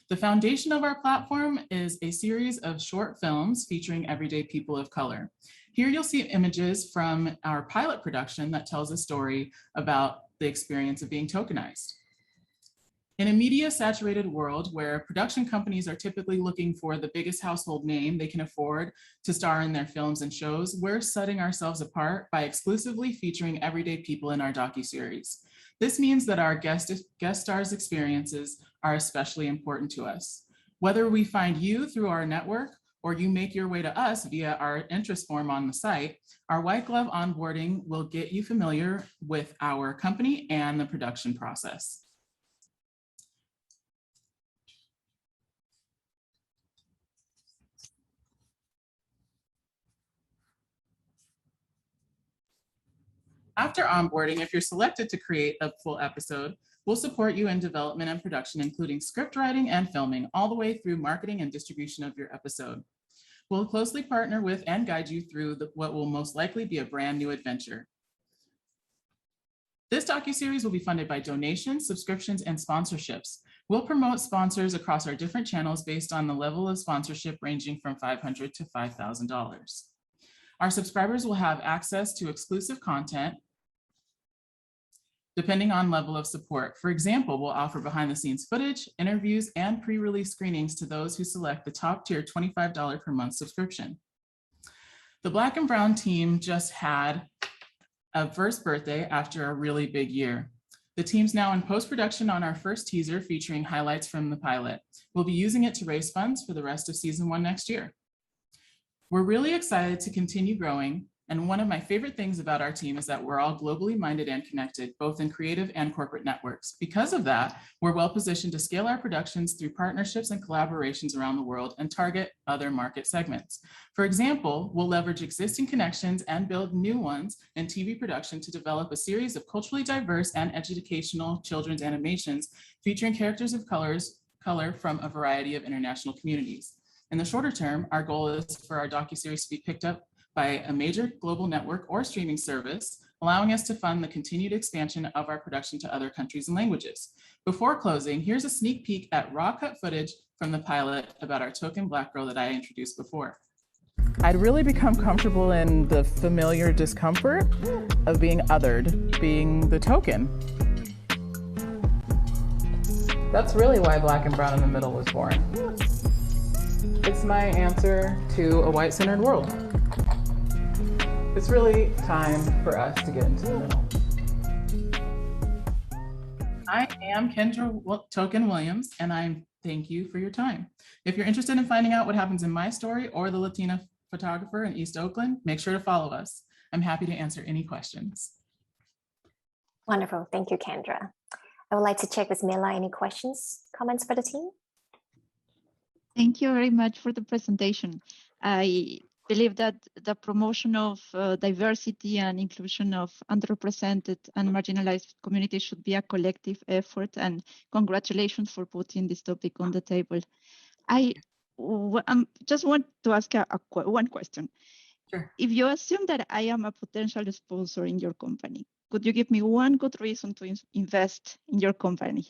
Speaker 15: The foundation of our platform is a series of short films featuring everyday people of color. Here you'll see images from our pilot production that tells a story about the experience of being tokenized. In a media-saturated world where production companies are typically looking for the biggest household name they can afford to star in their films and shows, we're setting ourselves apart by exclusively featuring everyday people in our docuseries. This means that our guest stars' experiences are especially important to us. Whether we find you through our network or you make your way to us via our interest form on the site, our white glove onboarding will get you familiar with our company and the production process. After onboarding, if you're selected to create a full episode, we'll support you in development and production, including script writing and filming, all the way through marketing and distribution of your episode. We'll closely partner with and guide you through what will most likely be a brand new adventure. This docuseries will be funded by donations, subscriptions, and sponsorships. We'll promote sponsors across our different channels based on the level of sponsorship ranging from $500 to $5,000. Our subscribers will have access to exclusive content depending on level of support. For example, we'll offer behind the scenes footage, interviews, and pre-release screenings to those who select the top tier $25 per month subscription. The Black and Brown team just had a first birthday after a really big year. The team's now in post-production on our first teaser featuring highlights from the pilot. We'll be using it to raise funds for the rest of season 1 next year. We're really excited to continue growing, and one of my favorite things about our team is that we're all globally minded and connected, both in creative and corporate networks. Because of that, we're well positioned to scale our productions through partnerships and collaborations around the world and target other market segments. For example, we'll leverage existing connections and build new ones in TV production to develop a series of culturally diverse and educational children's animations featuring characters of color from a variety of international communities. In the shorter term, our goal is for our docuseries to be picked up by a major global network or streaming service, allowing us to fund the continued expansion of our production to other countries and languages. Before closing, here's a sneak peek at raw cut footage from the pilot about our token Black girl that I introduced before. I'd really become comfortable in the familiar discomfort of being othered, being the token. That's really why Black and Brown in the Middle was born. It's my answer to a white-centered world. It's really time for us to get into the middle. I am Kendra Token Williams, and I thank you for your time. If you're interested in finding out what happens in my story or the Latina photographer in East Oakland, make sure to follow us. I'm happy to answer any questions.
Speaker 1: Wonderful. Thank you, Kendra. I would like to check with Mila. Any questions, comments for the team?
Speaker 4: Thank you very much for the presentation. I believe that the promotion of diversity and inclusion of underrepresented and marginalized communities should be a collective effort, and congratulations for putting this topic on the table. I just want to ask one question.
Speaker 15: Sure.
Speaker 4: If you assume that I am a potential sponsor in your company, could you give me one good reason to invest in your company?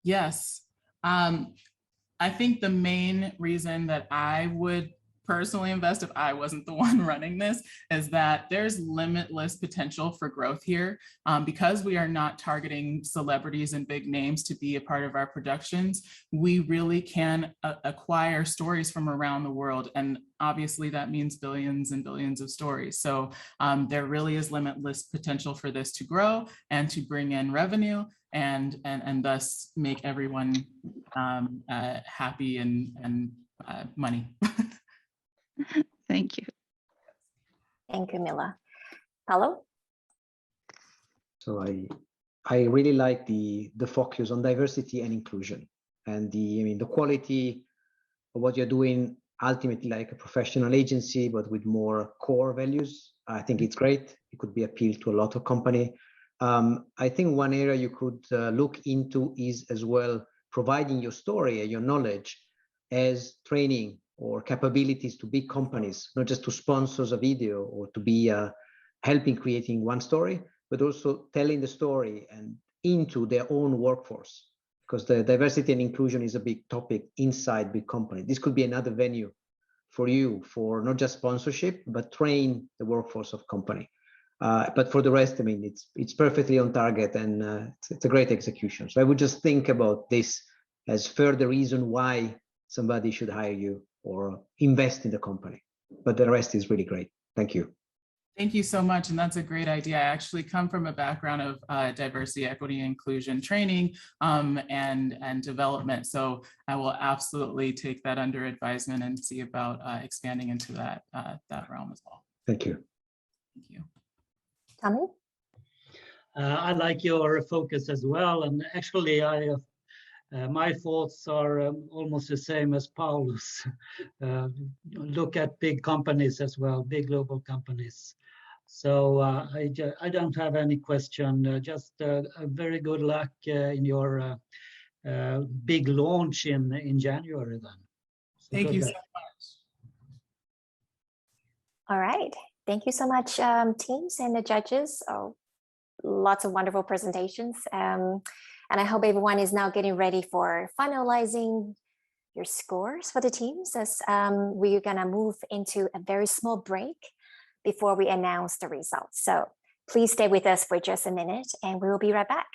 Speaker 15: Yes. I think the main reason that I would personally invest if I wasn't the one running this, is that there's limitless potential for growth here. Because we are not targeting celebrities and big names to be a part of our productions, we really can acquire stories from around the world. And obviously that means billions and billions of stories. So there really is limitless potential for this to grow and to bring in revenue and thus make everyone happy and money.
Speaker 4: Thank you.
Speaker 1: Thank you, Mila. Paulo?
Speaker 3: So I really like the focus on diversity and inclusion, and the quality of what you're doing, ultimately like a professional agency, but with more core values. I think it's great. It could be appealed to a lot of company. I think one area you could look into is as well providing your story and your knowledge as training or capabilities to big companies, not just to sponsors a video or to be helping creating one story, but also telling the story and into their own workforce, because the diversity and inclusion is a big topic inside big company. This could be another venue for you for not just sponsorship, but train the workforce of company. But for the rest, I mean, it's perfectly on target, and it's a great execution. So I would just think about this as further reason why somebody should hire you or invest in the company. But the rest is really great. Thank you.
Speaker 15: Thank you so much. And that's a great idea. I actually come from a background of diversity, equity, inclusion training and development. So I will absolutely take that under advisement and see about expanding into that realm as well.
Speaker 3: Thank you.
Speaker 15: Thank you.
Speaker 1: Tommy?
Speaker 2: I like your focus as well. And actually, my thoughts are almost the same as Paul's. Look at big companies as well, big global companies. So I don't have any question, just a very good luck in your big launch in January then. So
Speaker 15: thank you so much.
Speaker 1: All right. Thank you so much, teams and the judges. Oh, lots of wonderful presentations. And I hope everyone is now getting ready for finalizing your scores for the teams, as we're gonna move into a very small break before we announce the results. So please stay with us for just a minute and we will be right back.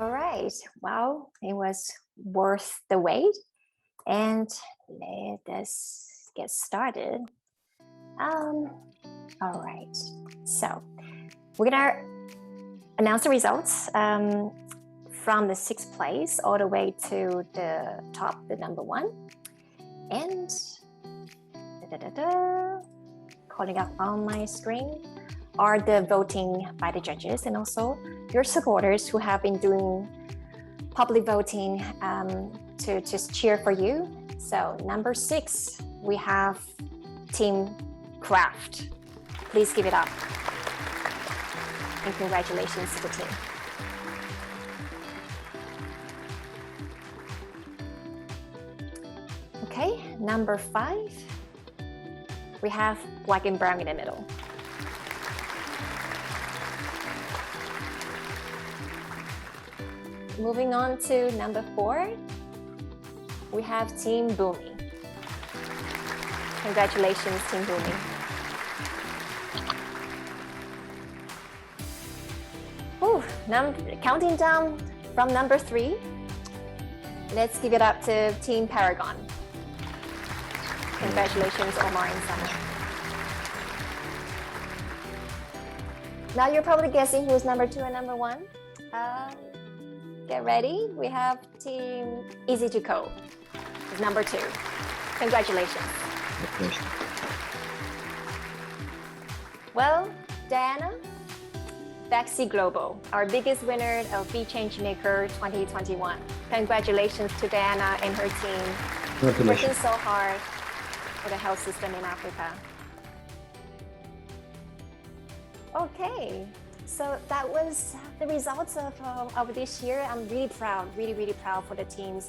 Speaker 1: All right, well, it was worth the wait. And let us get started. All right, so we're gonna announce the results from the 6th place all the way to the top, the number 1. And calling up on my screen are the voting by the judges and also your supporters who have been doing public voting to just cheer for you. So number 6, we have Team Craft. Please give it up. And congratulations to the team. Okay, number 5. We have black and brown in the middle. Moving on to number 4, we have Team Bumii. Congratulations, Team Bumii. Counting down from number 3, let's give it up to Team Paragon. Congratulations, Omar and Sana. Now you're probably guessing who's number 2 and number 1. Get ready. We have Team Easy to Code. It's number 2. Congratulations. Well, Diana, VaxiGlobal, our biggest winner of BeChangeMaker 2021. Congratulations to Diana and her team. Working so hard for the health system in Africa. Okay, so that was the results of this year. I'm really proud, really proud for the teams.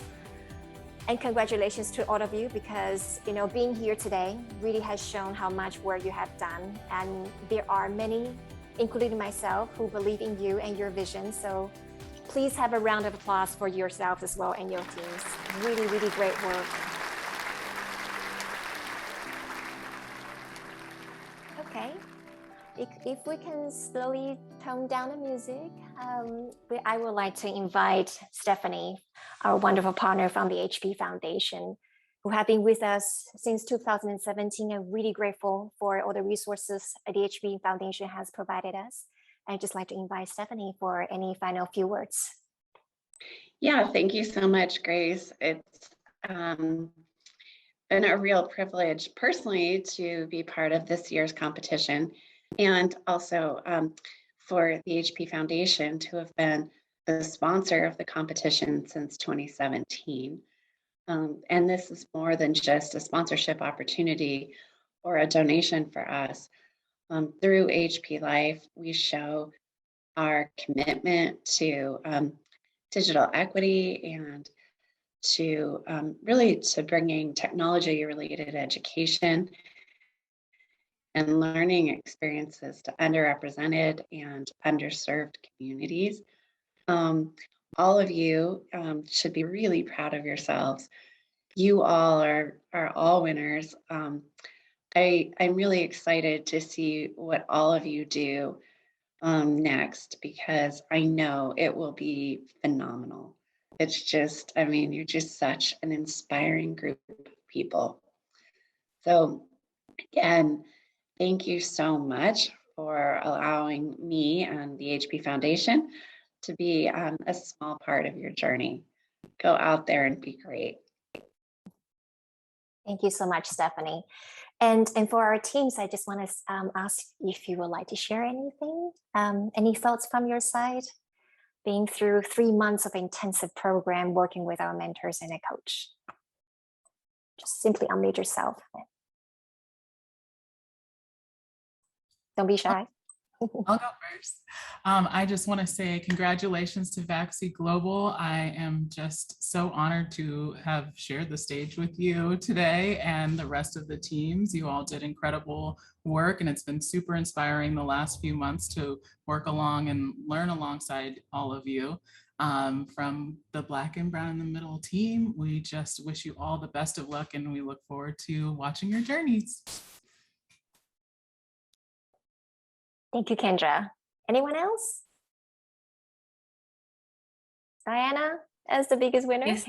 Speaker 1: And congratulations to all of you, because being here today really has shown how much work you have done. And there are many, including myself, who believe in you and your vision. So please have a round of applause for yourselves as well and your teams. Really great work. Okay, if we can slowly tone down the music, I would like to invite Stephanie, our wonderful partner from the HP Foundation, who have been with us since 2017. I'm really grateful for all the resources the HP Foundation has provided us. I'd just like to invite Stephanie for any final few words.
Speaker 16: Yeah, thank you so much, Grace. It's been a real privilege personally to be part of this year's competition, and also for the HP Foundation to have been the sponsor of the competition since 2017. And this is more than just a sponsorship opportunity or a donation for us. Through HP Life, we show our commitment to digital equity and to really to bringing technology-related education and learning experiences to underrepresented and underserved communities. All of you should be really proud of yourselves. You all are all winners. I'm really excited to see what all of you do next, because I know it will be phenomenal. It's just, you're just such an inspiring group of people. So again, thank you so much for allowing me and the HP Foundation to be a small part of your journey. Go out there and be great.
Speaker 1: Thank you so much, Stephanie. And for our teams, I just want to ask if you would like to share anything, any thoughts from your side, being through 3 months of intensive program, working with our mentors and a coach. Just simply unmute yourself. Don't be shy.
Speaker 15: I'll go first. I just want to say congratulations to VaxiGlobal. I am just so honored to have shared the stage with you today and the rest of the teams. You all did incredible work, and it's been super inspiring the last few months to work along and learn alongside all of you. From the Black and Brown in the Middle team, we just wish you all the best of luck, and we look forward to watching your journeys.
Speaker 1: Thank you, Kendra. Anyone else? Diana, as the biggest winner?
Speaker 9: Yes.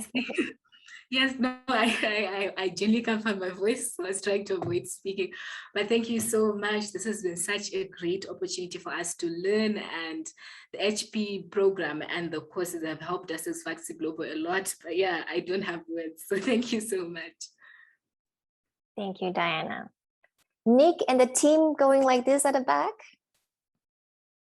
Speaker 9: Yes, no, I genuinely can't find my voice. I was trying to avoid speaking, but thank you so much. This has been such a great opportunity for us to learn, and the HP program and the courses have helped us as VaxiGlobal a lot. But yeah, I don't have words, so thank you so much.
Speaker 1: Thank you, Diana. Nick and the team going like this at the back?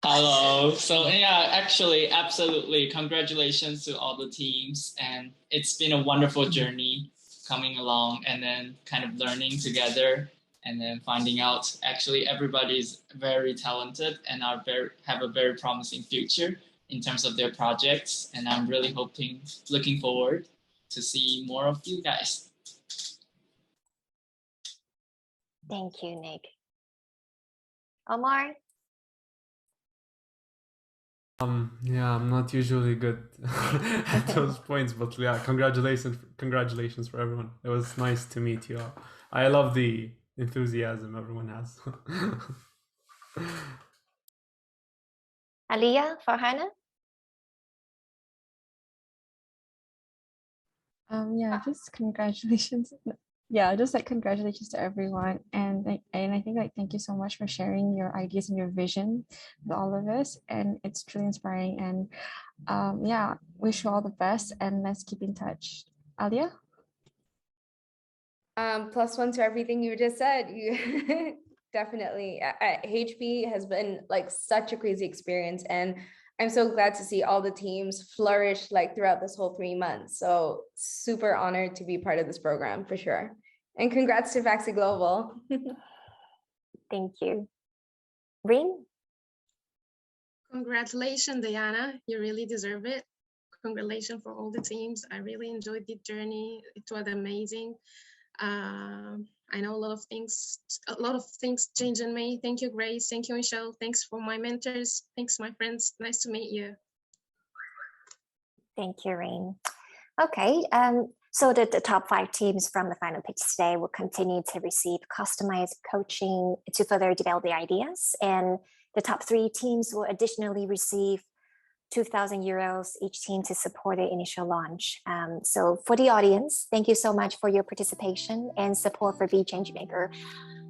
Speaker 10: Hello. So yeah, actually, absolutely. Congratulations to all the teams. And it's been a wonderful journey coming along and then kind of learning together. and then finding out actually everybody's very talented and have a very promising future in terms of their projects. And I'm really looking forward to see more of you guys.
Speaker 1: Thank you, Nick. Omar?
Speaker 7: Yeah, I'm not usually good at those points, but yeah, congratulations for everyone. It was nice to meet you all. I love the enthusiasm everyone has.
Speaker 1: Aliyah, Farhana?
Speaker 5: Yeah, just congratulations. Yeah, just like congratulations to everyone. And I think like thank you so much for sharing your ideas and your vision with all of us. And it's truly inspiring. And yeah, wish you all the best and let's keep in touch. Alia?
Speaker 6: +1 to everything you just said. You definitely. HP has been like such a crazy experience, and I'm so glad to see all the teams flourish like throughout this whole 3 months. So super honored to be part of this program for sure. And congrats to VaxiGlobal.
Speaker 1: Thank you. Reem?
Speaker 11: Congratulations, Diana. You really deserve it. Congratulations for all the teams. I really enjoyed the journey. It was amazing. I know a lot of things changed in me. Thank you, Grace. Thank you, Michelle. Thanks for my mentors. Thanks, my friends. Nice to meet you.
Speaker 1: Thank you, Reem. Okay, so the top 5 teams from the final pitch today will continue to receive customized coaching to further develop their ideas. And the top 3 teams will additionally receive 2,000 euros each team to support the initial launch. So for the audience, thank you so much for your participation and support for BeChangeMaker.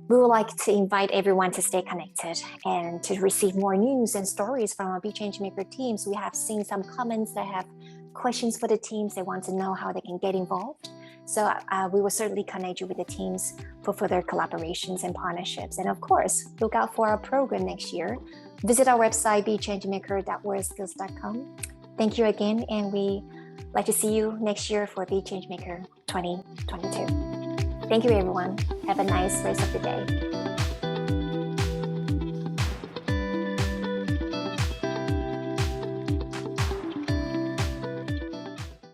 Speaker 1: We would like to invite everyone to stay connected and to receive more news and stories from our BeChangeMaker teams. We have seen some comments that have questions for the teams. They want to know how they can get involved. So we will certainly connect you with the teams for further collaborations and partnerships. And of course, look out for our program next year. Visit our website, BeChangeMaker.WorldSkills.com. Thank you again, and we like to see you next year for BeChangeMaker 2022. Thank you, everyone. Have a nice rest of the day.